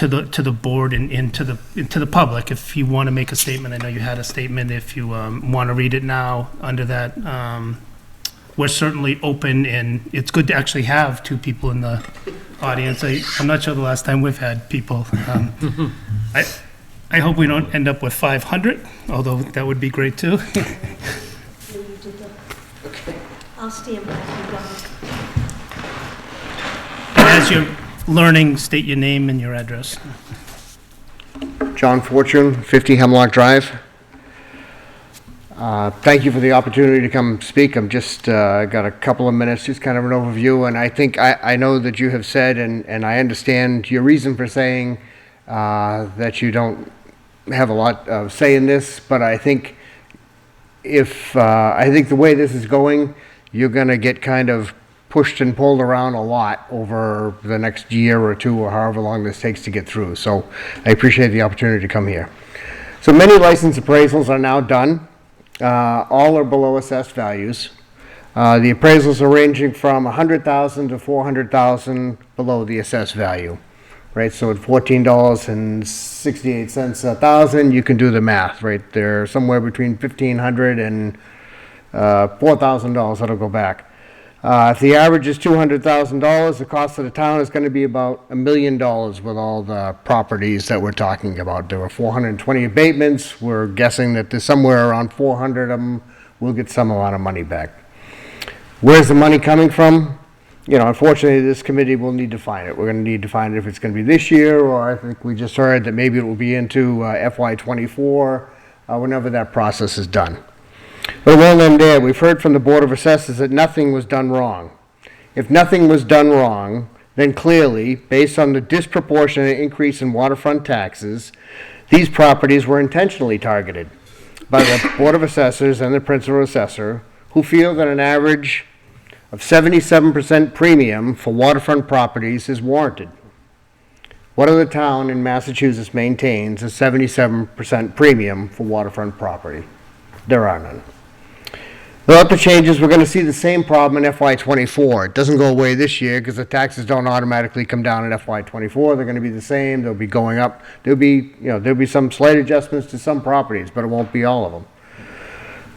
the board and to the public. If you want to make a statement, I know you had a statement. If you want to read it now under that, we're certainly open, and it's good to actually have two people in the audience. I'm not sure the last time we've had people. I hope we don't end up with 500, although that would be great too. I'll stand back, you go. As you're learning, state your name and your address. John Fortune, 50 Hemlock Drive. Thank you for the opportunity to come speak. I'm just, got a couple of minutes, just kind of an overview, and I think, I know that you have said, and I understand your reason for saying that you don't have a lot of say in this, but I think I think the way this is going, you're gonna get kind of pushed and pulled around a lot over the next year or two, or however long this takes to get through. So I appreciate the opportunity to come here. So many license appraisals are now done. All are below assessed values. The appraisals are ranging from $100,000 to $400,000 below the assessed value, right? So at $14.68 a thousand, you can do the math, right? They're somewhere between $1,500 and $4,000 that'll go back. If the average is $200,000, the cost of the town is going to be about $1 million with all the properties that we're talking about. There were 420 abatements. We're guessing that there's somewhere around 400 of them. We'll get some amount of money back. Where's the money coming from? You know, unfortunately, this committee will need to find it. We're going to need to find it if it's going to be this year, or I think we just heard that maybe it will be into FY24, whenever that process is done. But it won't end there. We've heard from the Board of Assessors that nothing was done wrong. If nothing was done wrong, then clearly, based on the disproportionate increase in waterfront taxes, these properties were intentionally targeted by the Board of Assessors and the Principal Assessor, who feel that an average of 77% premium for waterfront properties is warranted. What other town in Massachusetts maintains a 77% premium for waterfront property? There are none. Without the changes, we're going to see the same problem in FY24. It doesn't go away this year because the taxes don't automatically come down in FY24. They're going to be the same. They'll be going up. There'll be some slight adjustments to some properties, but it won't be all of them.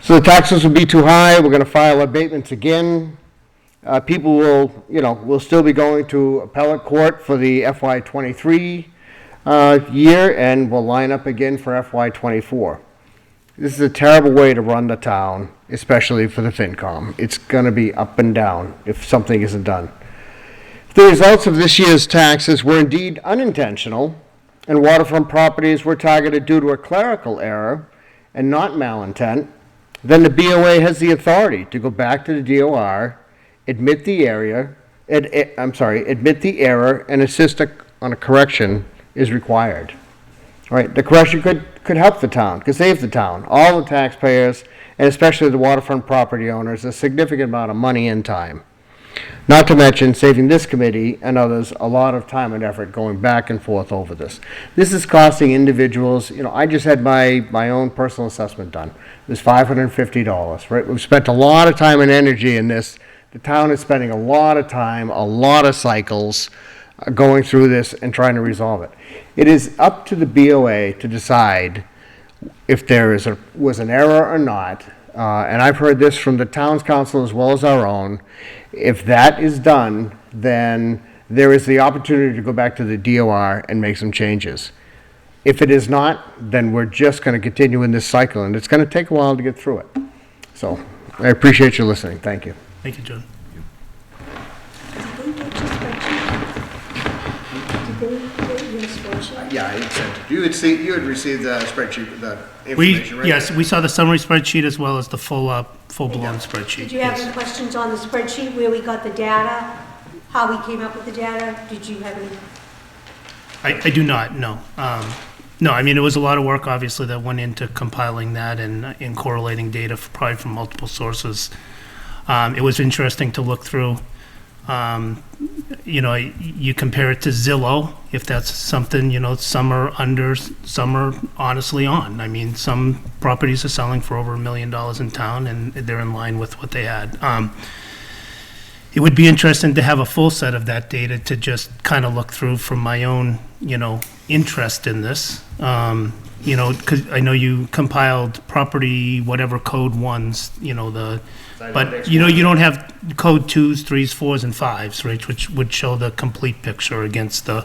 So the taxes will be too high. We're going to file abatements again. People will still be going to appellate court for the FY23 year, and will line up again for FY24. This is a terrible way to run the town, especially for the FinCom. It's going to be up and down if something isn't done. If the results of this year's taxes were indeed unintentional, and waterfront properties were targeted due to a clerical error and not malintent, then the BOA has the authority to go back to the DOR, admit the error, and insist on a correction is required. All right, the correction could help the town, could save the town, all the taxpayers, and especially the waterfront property owners, a significant amount of money and time. Not to mention saving this committee and others a lot of time and effort going back and forth over this. This is costing individuals, I just had my own personal assessment done. It was $550, right? We've spent a lot of time and energy in this. The town is spending a lot of time, a lot of cycles going through this and trying to resolve it. It is up to the BOA to decide if there was an error or not, and I've heard this from the town's council as well as our own. If that is done, then there is the opportunity to go back to the DOR and make some changes. If it is not, then we're just going to continue in this cycle, and it's going to take a while to get through it. So I appreciate you listening. Thank you. Thank you, John. Did they get your spreadsheet? Did they get your spreadsheet? Yeah, I sent it. You had received the spreadsheet, the information, right? Yes, we saw the summary spreadsheet as well as the full-blown spreadsheet. Did you have yes. any questions on the spreadsheet, where we got the data, how we came up with the data? Did you have any? I do not, no. No, I mean, it was a lot of work, obviously, that went into compiling that and correlating data probably from multiple sources. It was interesting to look through. You compare it to Zillow, if that's something, some are under, some are honestly on. I mean, some properties are selling for over $1 million in town, and they're in line with what they had. It would be interesting to have a full set of that data to just kind of look through from my own, interest in this. Because I know you compiled property, whatever code ones, but you don't have code 2s, 3s, 4s, and 5s, right, which would show the complete picture against the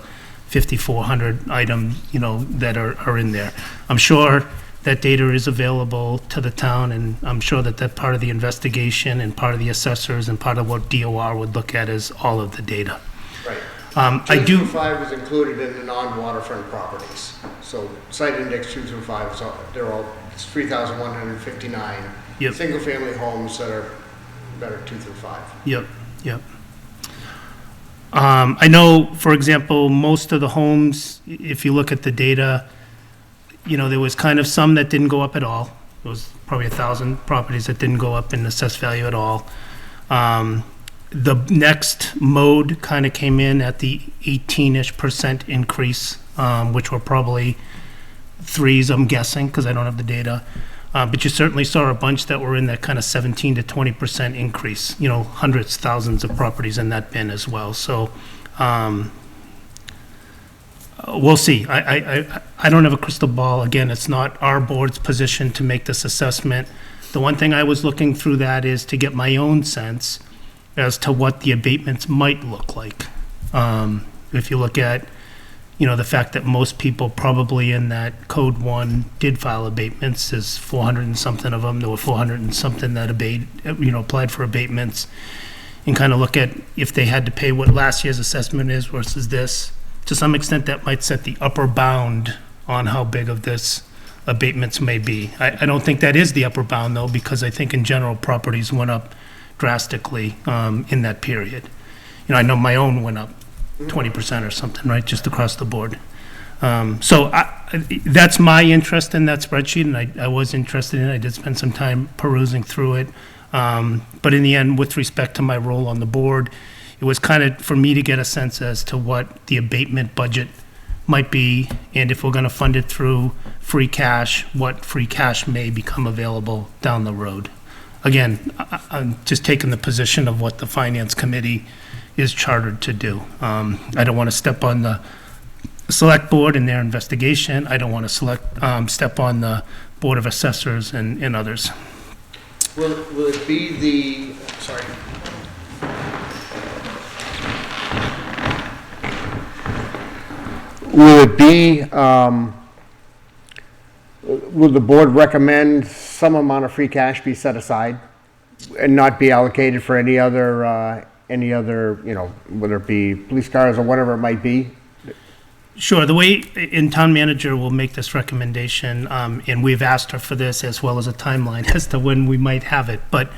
5,400 items, that are in there. I'm sure that data is available to the town, and I'm sure that that part of the investigation and part of the assessors and part of what DOR would look at is all of the data. Right. I 2 do, through 5 is included in the non-waterfront properties. So site index 2 through 5, is they're all, it's 3,159. Yep. Single-family homes that are 2 through 5. yep, yep. I know, for example, most of the homes, if you look at the data, you know, there was kind of some that didn't go up at all. There was probably 1,000 properties that didn't go up in assessed value at all. The next mode kind of came in at the 18-ish% increase, which were probably threes, I'm guessing, because I don't have the data. But you certainly saw a bunch that were in that kind of 17 to 20% increase, you know, hundreds, thousands of properties in that bin as well. So we'll see. I don't have a crystal ball. Again, it's not our board's position to make this assessment. The one thing I was looking through that is to get my own sense as to what the abatements might look like. If you look at, you know, the fact that most people probably in that code 1 did file abatements, there's 400 and something of them. There were 400 and something that applied for abatements, and kind of look at if they had to pay what last year's assessment is versus this. To some extent, that might set the upper bound on how big of this abatements may be. I don't think that is the upper bound, though, because I think in general, properties went up drastically in that period. You know, I know my own went up 20% or something, right, just across the board. So that's my interest in that spreadsheet, and I was interested in it. I did spend some time perusing through it. But in the end, with respect to my role on the board, it was kind of for me to get a sense as to what the abatement budget might be, and if we're going to fund it through free cash, what free cash may become available down the road. Again, I'm just taking the position of what the Finance Committee is chartered to do. I don't want to step on the Select Board in their investigation. I don't want to step on the Board of Assessors and others. Will it be the, sorry. Will it be, will the board recommend some amount of free cash be set aside and not be allocated for any other, you know, whether it be police cars or whatever it might be? Sure, the way, and town manager will make this recommendation, and we've asked her for this as well as a timeline as to when we might have it. But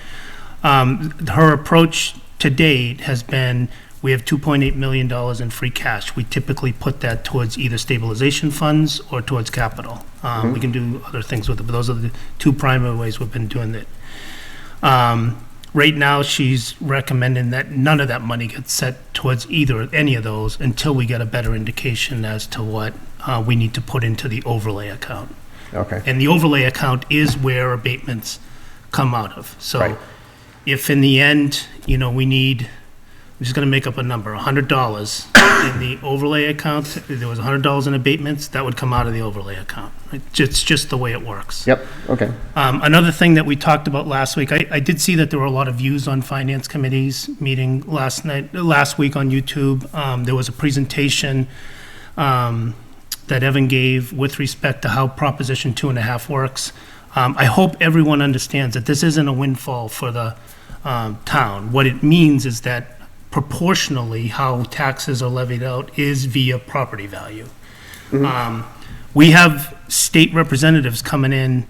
her approach to date has been, we have $2.8 million in free cash. We typically put that towards either stabilization funds or towards capital. We can do other things with it, but those are the two primary ways we've been doing it. Right now, she's recommending that none of that money gets set towards any of those until we get a better indication as to what we need to put into the overlay account. Okay. And the overlay account is where abatements come out of. So Right. if in the end, you know, we need, I'm just going to make up a number, $100 in the overlay account, if there was $100 in abatements, that would come out of the overlay account. It's just the way it works. Yep, okay. Another thing that we talked about last week, I did see that there were a lot of views on Finance Committee's meeting last week on YouTube. There was a presentation that Evan gave with respect to how Proposition 2.5 works. I hope everyone understands that this isn't a windfall for the town. What it means is that proportionally how taxes are levied out is via property value. We have state representatives coming in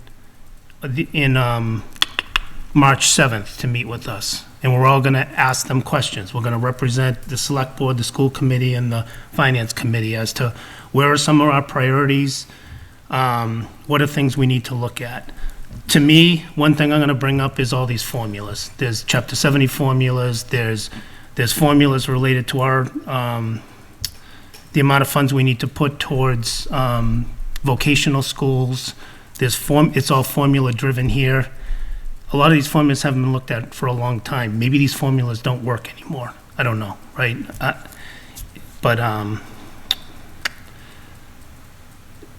March 7th to meet with us, and we're all going to ask them questions. We're going to represent the Select Board, the School Committee, and the Finance Committee as to where are some of our priorities, what are things we need to look at. To me, one thing I'm going to bring up is all these formulas. There's Chapter 70 formulas, there's formulas related to our the amount of funds we need to put towards vocational schools. It's all formula driven here. A lot of these formulas haven't been looked at for a long time. Maybe these formulas don't work anymore. I don't know, right? But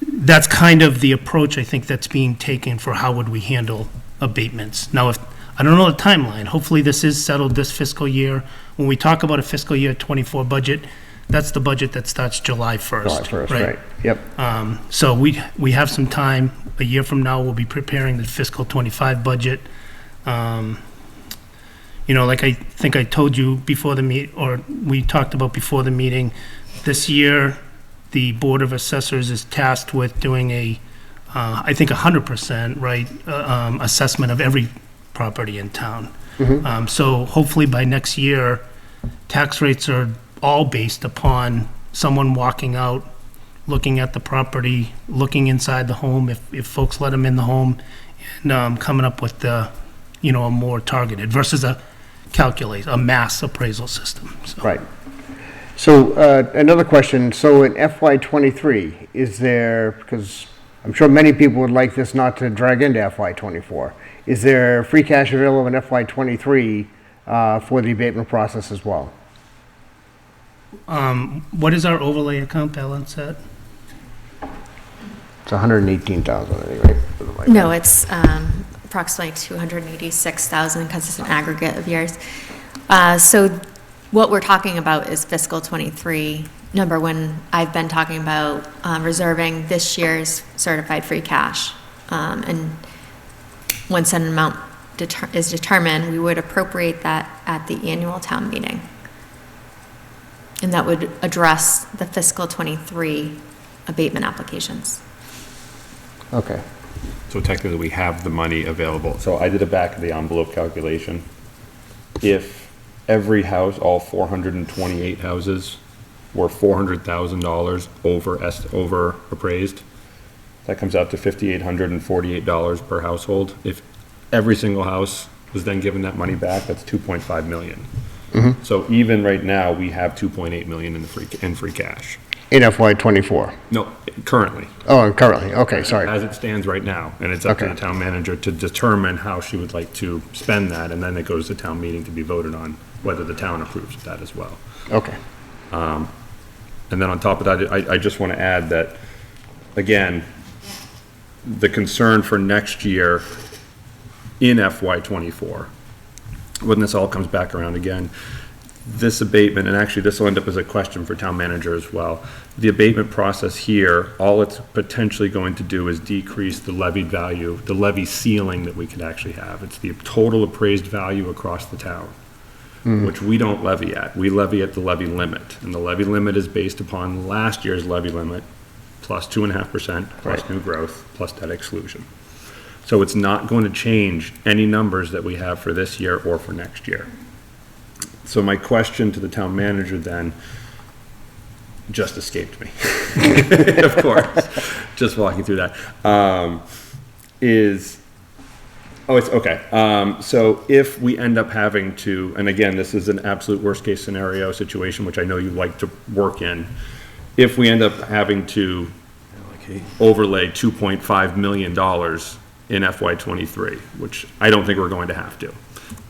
that's kind of the approach I think that's being taken for how would we handle abatements. Now, I don't know the timeline. Hopefully this is settled this fiscal year. When we talk about a fiscal year 24 budget, that's the budget that starts July 1st. July 1st, right, yep. So we have some time. A year from now, we'll be preparing the fiscal '25 budget. Like I think I told you before we talked about before the meeting, this year, the Board of Assessors is tasked with doing I think 100%, right, assessment of every property in town. So hopefully by next year, tax rates are all based upon someone walking out, looking at the property, looking inside the home, if folks let them in the home, and coming up with a more targeted versus a mass appraisal system. So. Right. So, another question, so in FY '23, is there, because I'm sure many people would like this not to drag into FY '24, is there free cash available in FY '23 for the abatement process as well? What is our overlay account balance at? It's 118,000, I think, right? Something like No, that. it's approximately 286,000 because it's an aggregate of years. So what we're talking about is fiscal '23 number when I've been talking about reserving this year's certified free cash. And once an amount is determined, we would appropriate that at the annual town meeting. And that would address the fiscal '23 abatement applications. Okay. So technically, we have the money available. So I did a back of the envelope calculation. If every house, all 428 houses, were $400,000 over appraised, that comes out to $5,848 per household. If every single house was then given that money back, that's 2.5 million. So even right now, we have 2.8 million in free cash. In FY '24? No, currently. Oh, currently, okay, sorry. As it stands right now, and it's up to the Okay. town manager to determine how she would like to spend that, and then it goes to town meeting to be voted on, whether the town approves of that as well. Okay. And then on top of that, I just want to add that, again, the concern for next year in FY '24, when this all comes back around again, this abatement, and actually this will end up as a question for town manager as well. The abatement process here, all it's potentially going to do is decrease the levied value, the levy ceiling that we could actually have. It's the total appraised value across the town, which we don't levy at. We levy at the levy limit, and the levy limit is based upon last year's levy limit, plus 2.5%, plus new growth, plus debt exclusion. So it's not going to change any numbers that we have for this year or for next year. So my question to the town manager then just escaped me, of course, just walking through that, it's okay. So if we end up having to, and again, this is an absolute worst case scenario situation, which I know you like to work in. If we end up having to overlay $2.5 million in FY '23, which I don't think we're going to have to.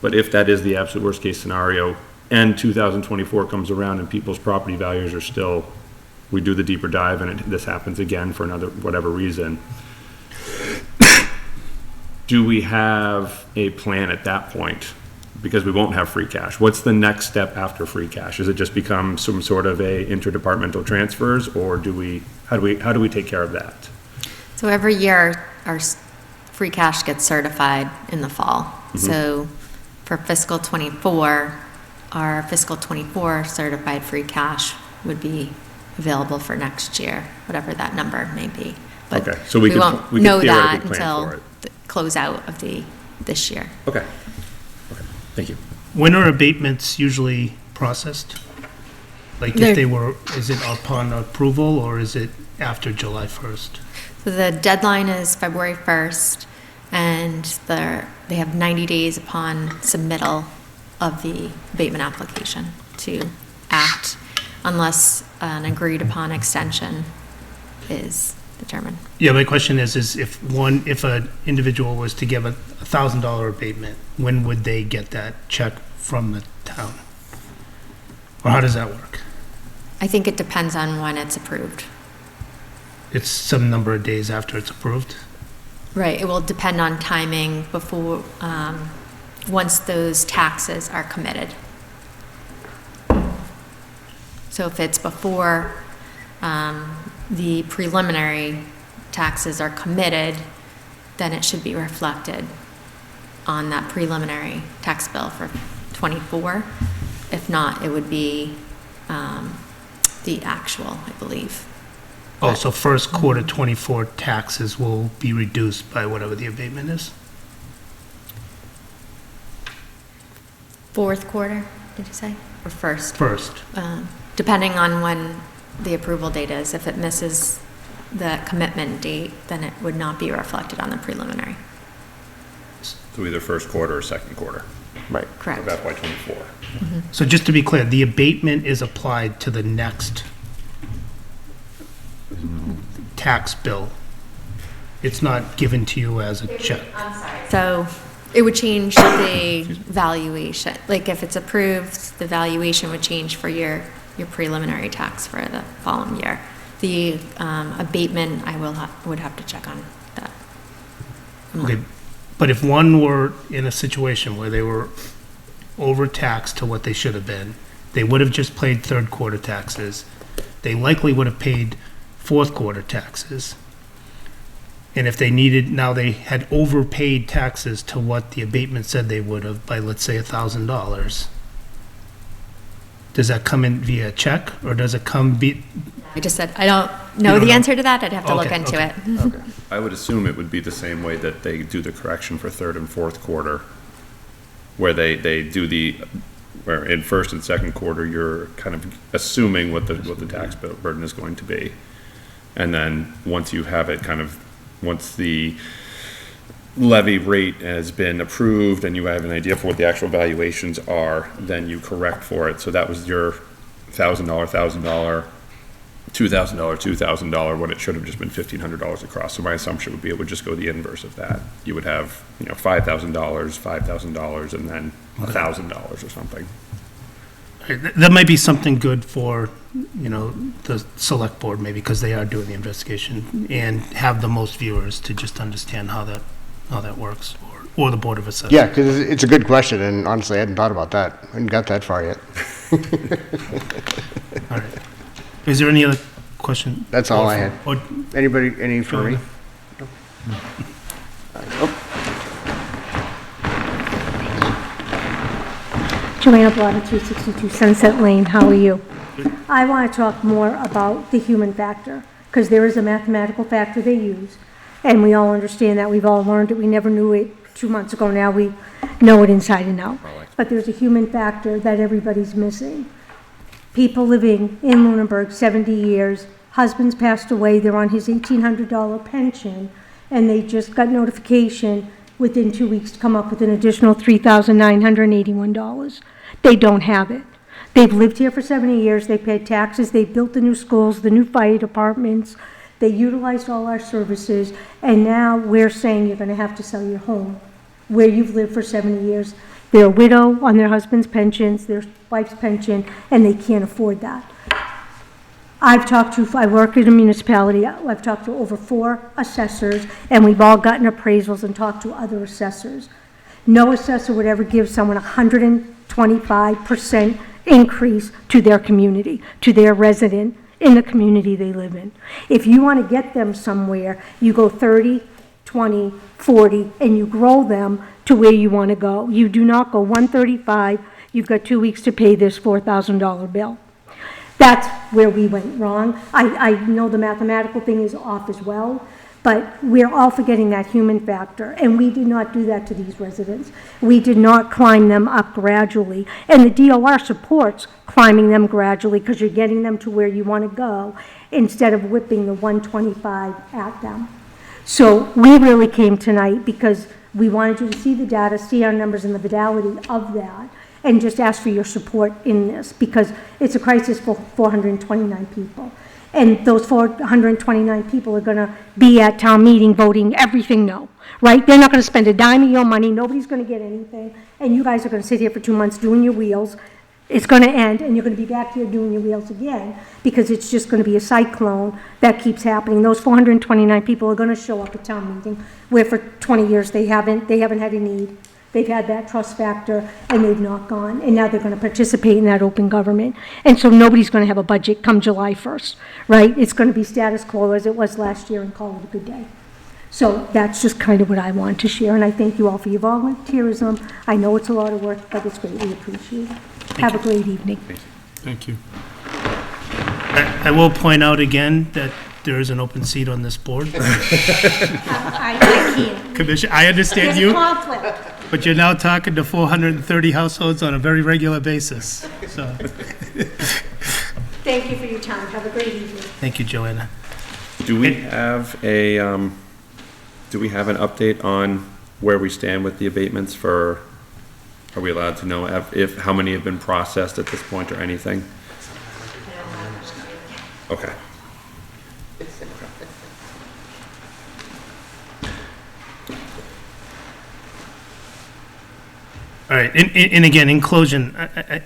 But if that is the absolute worst case scenario and 2024 comes around and people's property values are still, we do the deeper dive and this happens again for another, whatever reason, do we have a plan at that point? Because we won't have free cash. What's the next step after free cash? Does it just become some sort of a interdepartmental transfers, or how do we take care of that? So every year, our free cash gets certified in the fall. So for fiscal '24, our fiscal '24 certified free cash would be available for next year, whatever that number may be. But Okay, so we could- won't we could know that theoretically plan for until it. the closeout of this year. Okay, thank you. When are abatements usually processed? Like They're- if they were, is it upon approval or is it after July 1st? So the deadline is February 1st, and they have 90 days upon submittal of the abatement application to act, unless an agreed-upon extension is determined. Yeah, my question is if an individual was to give a $1,000 abatement, when would they get that check from the town? Or how does that work? I think it depends on when it's approved. It's some number of days after it's approved? Right, it will depend on timing before, once those taxes are committed. So if it's before the preliminary taxes are committed, then it should be reflected on that preliminary tax bill for '24. If not, it would be the actual, I believe. Also, first quarter 24 taxes will be reduced by whatever the abatement is. Fourth quarter, did you say? Or first? First. Depending on when the approval date is. If it misses the commitment date, then it would not be reflected on the preliminary. So either first quarter or second quarter Right. Correct. of FY '24. So just to be clear, the abatement is applied to the next tax bill. It's not given to you as a check. So it would change the valuation. Like if it's approved, the valuation would change for your preliminary tax for the following year. The abatement, I would have to check on that. Okay, but if one were in a situation where they were overtaxed to what they should have been, they would have just paid third quarter taxes. They likely would have paid fourth quarter taxes. And if they needed, now they had overpaid taxes to what the abatement said they would have by, let's say, $1,000. Does that come in via check, or does it come I just said, I don't know don't the know? answer to that. I'd have to look Okay, into okay. it. I would assume it would be the same way that they do the correction for third and fourth quarter, where they do where in first and second quarter, you're kind of assuming what the tax burden is going to be. And then once you have it once the levy rate has been approved and you have an idea for what the actual valuations are, then you correct for it. So that was your $1,000, $2,000, $2,000, when it should have just been $1,500 across. So my assumption would be it would just go the inverse of that. You would have, $5,000, $5,000, and then $1,000 or something. that might be something good for, the select board maybe, because they are doing the investigation and have the most viewers to just understand how that works, or the Board of Assessors. Yeah, because it's a good question, and honestly, I hadn't thought about that. I hadn't got that far yet. All right. Is there any other question? That's all I had. Or- Anybody, any for me? Joanna Blotter, 362 Sunset Lane, how are you? I want to talk more about the human factor, because there is a mathematical factor they use, and we all understand that, we've all learned it, we never knew it 2 months ago, now we know it inside and out. But there's a human factor that everybody's missing. People living in Lunenburg 70 years, husband's passed away, they're on his $1,800 pension, and they just got notification within 2 weeks to come up with an additional $3,981. They don't have it. They've lived here for 70 years, they paid taxes, they built the new schools, the new fire departments, they utilized all our services, and now we're saying you're gonna have to sell your home where you've lived for 70 years. They're a widow on their husband's pensions, their wife's pension, and they can't afford that. I work in a municipality, I've talked to over 4 assessors, and we've all gotten appraisals and talked to other assessors. No assessor would ever give someone 125% increase to their community, to their resident in the community they live in. If you want to get them somewhere, you go 30, 20, 40, and you grow them to where you want to go. You do not go 135, you've got 2 weeks to pay this $4,000 bill. That's where we went wrong. I know the mathematical thing is off as well, but we're all forgetting that human factor, and we did not do that to these residents. We did not climb them up gradually, and the DOR supports climbing them gradually because you're getting them to where you want to go instead of whipping the 125 at them. So we really came tonight because we wanted you to see the data, see our numbers and the fidelity of that, and just ask for your support in this because it's a crisis for 429 people. And those 429 people are going to be at town meeting voting everything no, right? They're not going to spend a dime of your money. Nobody's going to get anything. And you guys are going to sit here for 2 months doing your wheels. It's going to end, and you're going to be back here doing your wheels again because it's just going to be a cyclone that keeps happening. Those 429 people are going to show up at town meeting where for 20 years they haven't had a need. They've had that trust factor, and they've not gone, and now they're gonna participate in that open government. And so nobody's gonna have a budget come July 1st, right? It's gonna be status quo as it was last year and call it a good day. So that's just kind of what I want to share, and I thank you all for your volunteerism. I know it's a lot of work, but it's greatly appreciated. Have a great evening. Thank you. I will point out again that there is an open seat on this board. I can't. Commission, I understand There's a you, conflict. but you're now talking to 430 households on a very regular basis. So, Thank you for your time. Have a great evening. thank you, Joanna. Do we have a, do we have an update on where we stand with the abatements for, are we allowed to know if, how many have been processed at this point or anything? Okay. All right, and again, in closing, I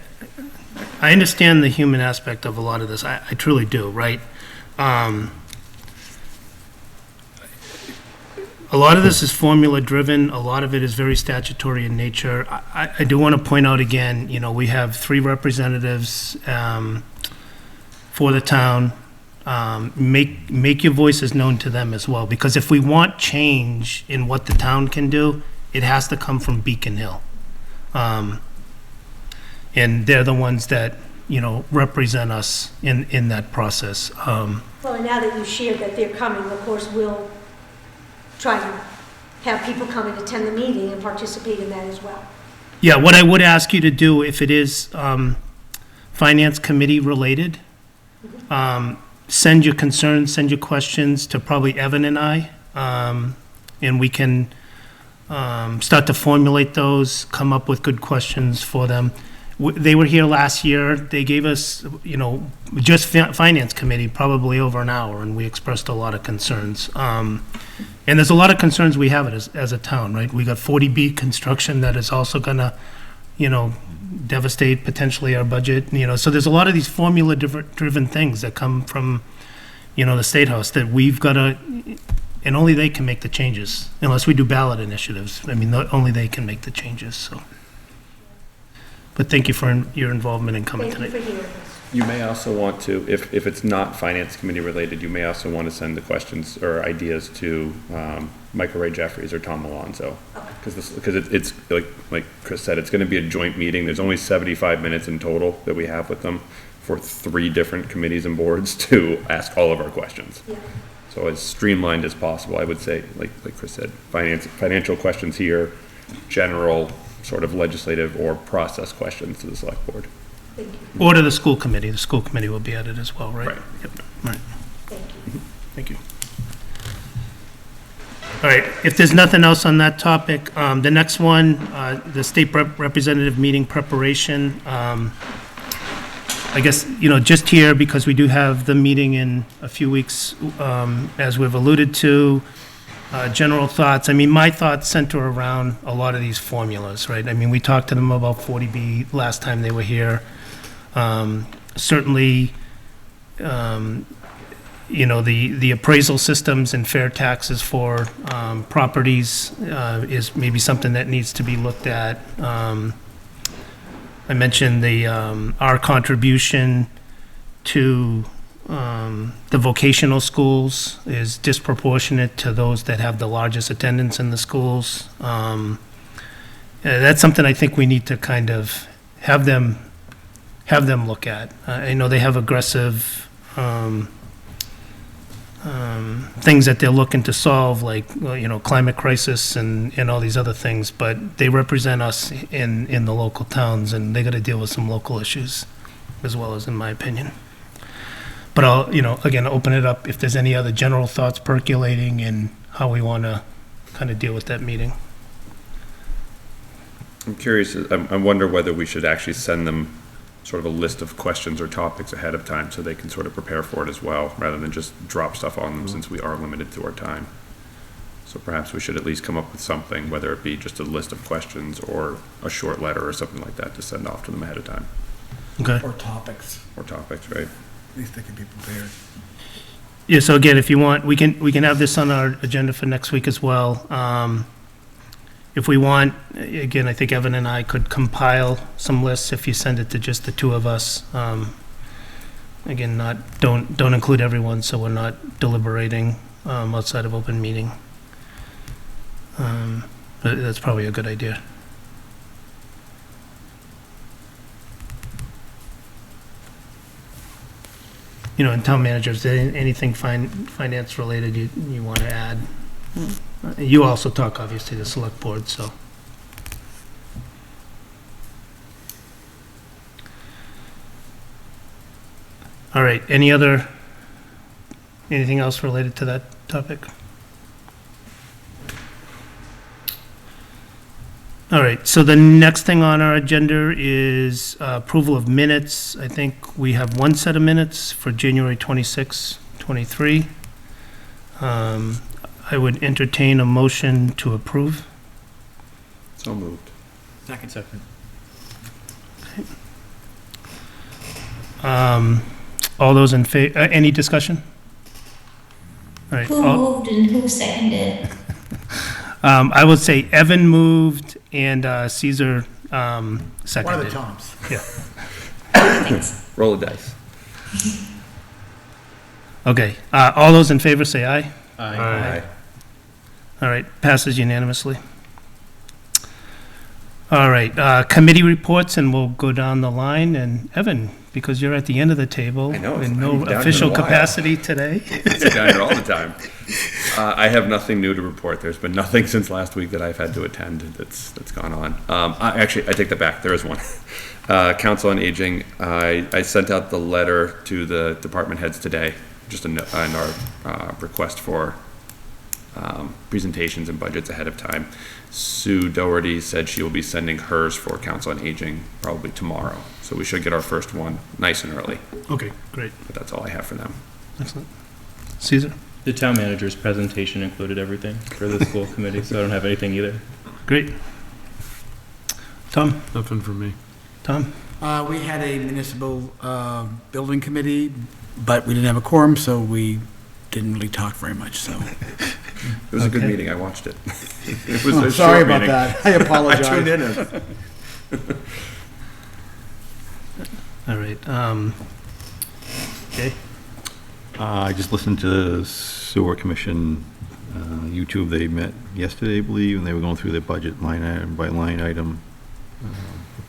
understand the human aspect of a lot of this. I truly do, right? A lot of this is formula-driven. A lot of it is very statutory in nature. I do want to point out again, you know, we have 3 representatives for the town. Make your voices known to them as well, because if we want change in what the town can do, it has to come from Beacon Hill. And they're the ones that, you know, represent us in that process. Well, and now that you shared that they're coming, of course, we'll try to have people come and attend the meeting and participate in that as well. Yeah, what I would ask you to do, if it is Finance Committee related, send your concerns, send your questions to probably Evan and I, and we can start to formulate those, come up with good questions for them. They were here last year. They gave us, you know, just Finance Committee, probably over an hour, and we expressed a lot of concerns. And there's a lot of concerns we have as a town, right? We got 40B construction that is also gonna, you know, devastate potentially our budget, you know. So there's a lot of these formula-driven things that come from, you know, the State House that we've got to, and only they can make the changes, unless we do ballot initiatives. I mean, only they can make the changes, so. But thank you for your involvement in coming Thank you tonight. for hearing us. You may also want to, if it's not Finance Committee related, you may also want to send the questions or ideas to Michael Ray Jeffries or Tom Alonso. Because it's, like Chris said, it's going to be a joint meeting. There's only 75 minutes in total that we have with them for 3 different committees and boards to ask all of our questions. Yeah. So as streamlined as possible, I would say, like Chris said, financial questions here, general sort of legislative or process questions to the select board. Thank you. Or to the school committee. The school committee will be at it as well, right? Right. Yep. Right. Thank you. Thank you. All right, if there's nothing else on that topic, the next one, the state representative meeting preparation. I guess, you know, just here, because we do have the meeting in a few weeks, as we've alluded to, general thoughts. I mean, my thoughts center around a lot of these formulas, right? I mean, we talked to them about 40B last time they were here. Certainly, you know, the appraisal systems and fair taxes for properties is maybe something that needs to be looked at. I mentioned our contribution to the vocational schools is disproportionate to those that have the largest attendance in the schools. That's something I think we need to kind of have them look at. I know they have aggressive things that they're looking to solve, like, you know, climate crisis and all these other things, but they represent us in the local towns, and they got to deal with some local issues as well, as in my opinion. But I'll, you know, again, open it up if there's any other general thoughts percolating and how we want to kind of deal with that meeting. I'm curious, I wonder whether we should actually send them sort of a list of questions or topics ahead of time so they can sort of prepare for it as well, rather than just drop stuff on them, since we are limited to our time. So perhaps we should at least come up with something, whether it be just a list of questions or a short letter or something like that to send off to them ahead of time. Okay. Or topics. Or topics, right? At least they can be prepared. Yeah, so again, if you want, we can have this on our agenda for next week as well. if we want, again, I think Evan and I could compile some lists if you send it to just the two of us. Again, don't include everyone, so we're not deliberating outside of open meeting. But that's probably a good idea. You know, and town managers, anything finance related you want to add? You also talk, obviously, to the select board, so. All right, anything else related to that topic? All right, so the next thing on our agenda is approval of minutes. I think we have one set of minutes for January 26, 23. I would entertain a motion to approve. So moved. Second. All those in favor, any discussion? All right, Who moved and who seconded? I would say Evan moved and Caesar seconded. One of the Toms. Roll the dice. Okay, all those in favor say aye. Aye. All right, passes unanimously. All right, committee reports, and we'll go down the line. And Evan, because you're at the end of the table. I know, in I no haven't been down official in a while. capacity today. Sit down here all the time. I have nothing new to report. There's been nothing since last week that I've had to attend that's gone on. I take that back. There is one. Council on Aging, I sent out the letter to the department heads today, just in our request for presentations and budgets ahead of time. Sue Doherty said she will be sending hers for Council on Aging probably tomorrow. So we should get our first one nice and early. Okay, great, But that's all I have for them. excellent. Caesar? The town manager's presentation included everything for the school committee, so I don't have anything either. Great. Tom? Nothing for me. Tom? We had a municipal building committee, but we didn't have a quorum, so we didn't really talk very much, so. It was a good Okay. meeting. I watched it. It was a Oh, sorry short about meeting. that. I I apologize. tuned in. All right, okay. I just listened to Sewer Commission YouTube. They met yesterday, I believe, and they were going through their budget line item by line item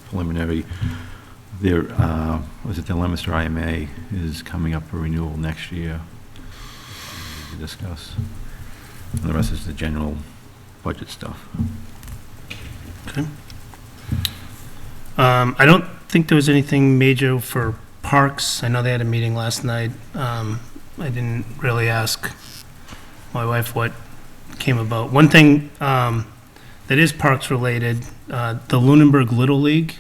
preliminary. Their, was it the Leominster IMA is coming up for renewal next year to discuss. And the rest is the general budget stuff. Okay. I don't think there was anything major for parks. I know they had a meeting last night. I didn't really ask my wife what came about. One thing that is parks related, the Lunenburg Little League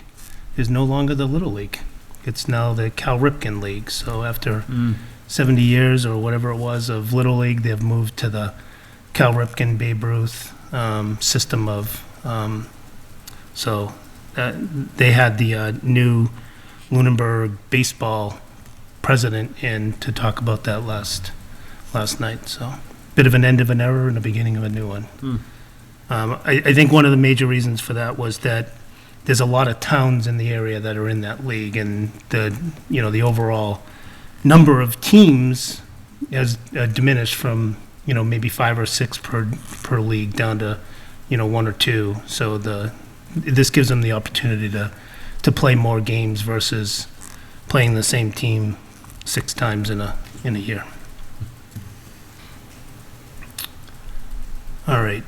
is no longer the Little League. It's now the Cal Ripken League. So after 70 years or whatever it was of Little League, they've moved to the Cal Ripken Babe Ruth system of, so they had the new Lunenburg baseball president in to talk about that last night. So bit of an end of an era and the beginning of a new one. I think one of the major reasons for that was that there's a lot of towns in the area that are in that league, and the overall number of teams has diminished from maybe 5 or 6 per league down to 1 or 2. So this gives them the opportunity to play more games versus playing the same team 6 times in a year. All right,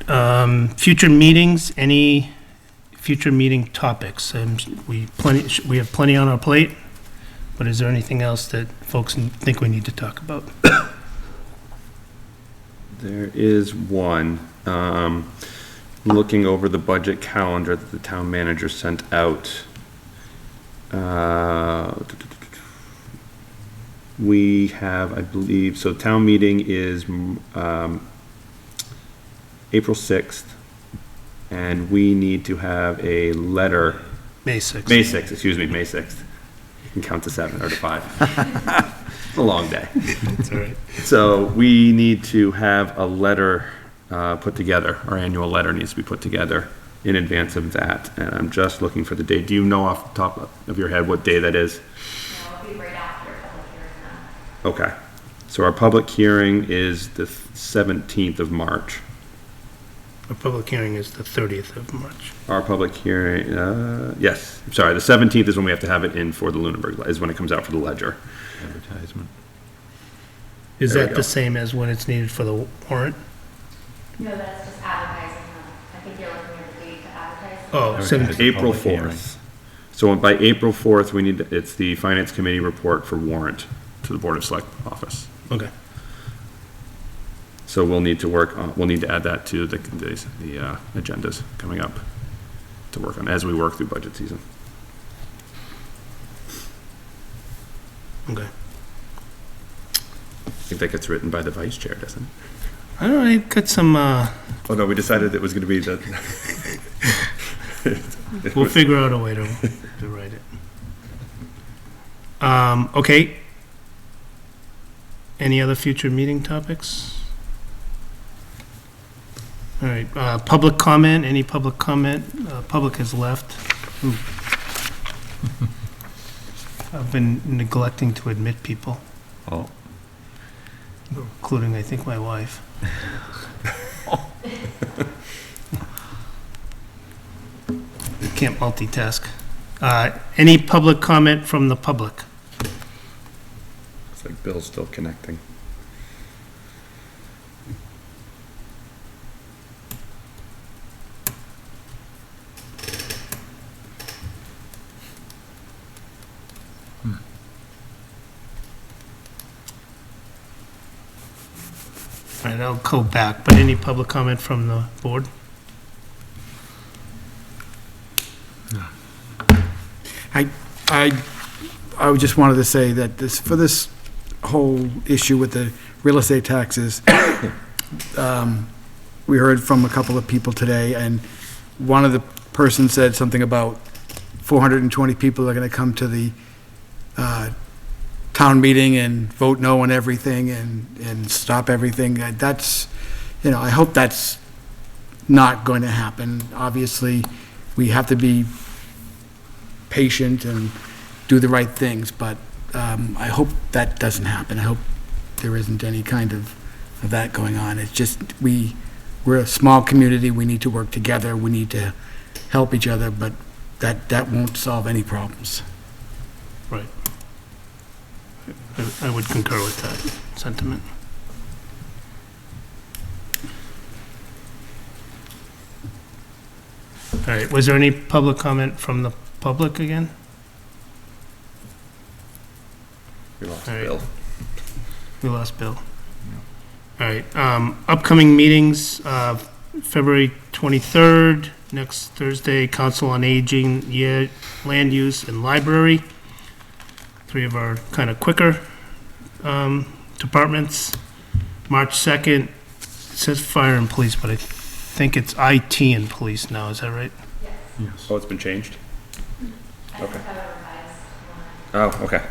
future meetings, any future meeting topics? We have plenty on our plate, but is there anything else that folks think we need to talk about? There is one. Looking over the budget calendar that the town manager sent out. We have, I believe, so town meeting is April 6th, and we need to have a letter. May 6th. May 6th, excuse me, May 6th. You can count to 7 or to 5. It's a long day. That's all right. So we need to have a letter put together. Our annual letter needs to be put together in advance of that, and I'm just looking for the date. Do you know off the top of your head what day that is? No, it'll be right after public hearing then. Okay, so our public hearing is the 17th of March. Our public hearing is the 30th of March. Our public hearing, yes, sorry, the 17th is when we have to have it in for the Lunenburg, is when it comes out for the ledger. Advertisement. Is There we that go. the same as when it's needed for the warrant? No, that's just advertising. I think you're looking at the date to advertise. Oh, 17th. April Public hearing. 4th. So by April 4th, we need, it's the Finance Committee report for warrant to the Board of Select office. Okay. So we'll need to work on, we'll need to add that to the agendas coming up to work on as we work through budget season. Okay. I think that gets written by the vice chair, doesn't it? I don't know, I got some, Oh, no, we decided it was gonna be the. we'll figure out a way to write it. Okay. Any other future meeting topics? All right, public comment, any public comment? Public has left. Ooh. I've been neglecting to admit people, Oh, including, I think, my wife. Can't multitask. Any public comment from the public? It's like Bill's still connecting. All right, I'll go back, but any public comment from the board? I would just wanted to say that for this whole issue with the real estate taxes, we heard from a couple of people today, and one of the persons said something about 420 people are going to come to the town meeting and vote no on everything and stop everything. That's, I hope that's not going to happen. Obviously, we have to be patient and do the right things, but I hope that doesn't happen. I hope there isn't any kind of that going on. It's just, we're a small community, we need to work together, we need to help each other, but that won't solve any problems. Right. I would concur with that sentiment. All right, was there any public comment from the public again? We lost All right. Bill. We lost Bill. All right, upcoming meetings, February 23rd, next Thursday, Council on Aging, Land Use and Library. Three of our kind of quicker departments. March 2nd, it says Fire and Police, but I think it's IT and Police now, is that right? Yes. Oh, it's been changed? Okay. Oh, okay.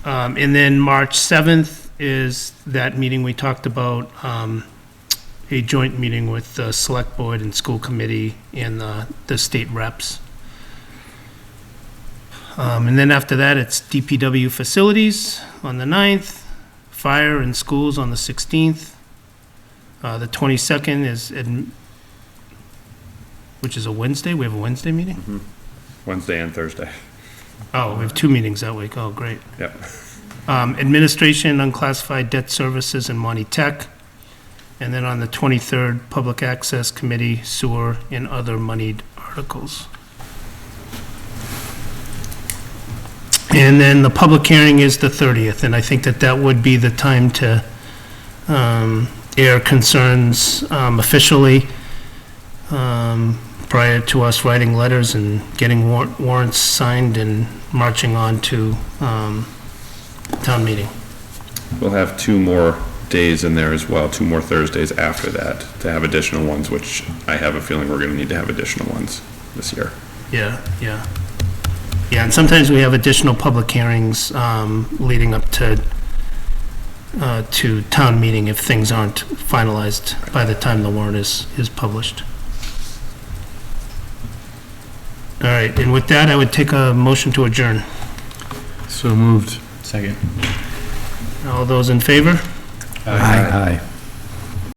And then March 7th is that meeting we talked about, a joint meeting with the Select Board and School Committee and the state reps. And then after that, it's DPW Facilities on the 9th, Fire and Schools on the 16th. The 22nd is, which is a Wednesday, we have a Wednesday meeting? Wednesday and Thursday. Oh, we have two meetings that week, oh, great. Yep. Administration, Unclassified Debt Services, and Monty Tech. And then on the 23rd, Public Access Committee, Sewer, and other moneyed articles. And then the public hearing is the 30th, and I think that would be the time to air concerns officially prior to us writing letters and getting warrants signed and marching on to town meeting. We'll have 2 more days in there as well, 2 more Thursdays after that to have additional ones, which I have a feeling we're gonna need to have additional ones this year. Yeah, yeah. Yeah, and sometimes we have additional public hearings leading up to town meeting if things aren't finalized by the time the warrant is published. All right, and with that, I would take a motion to adjourn. So moved. Second. All those in favor? Aye.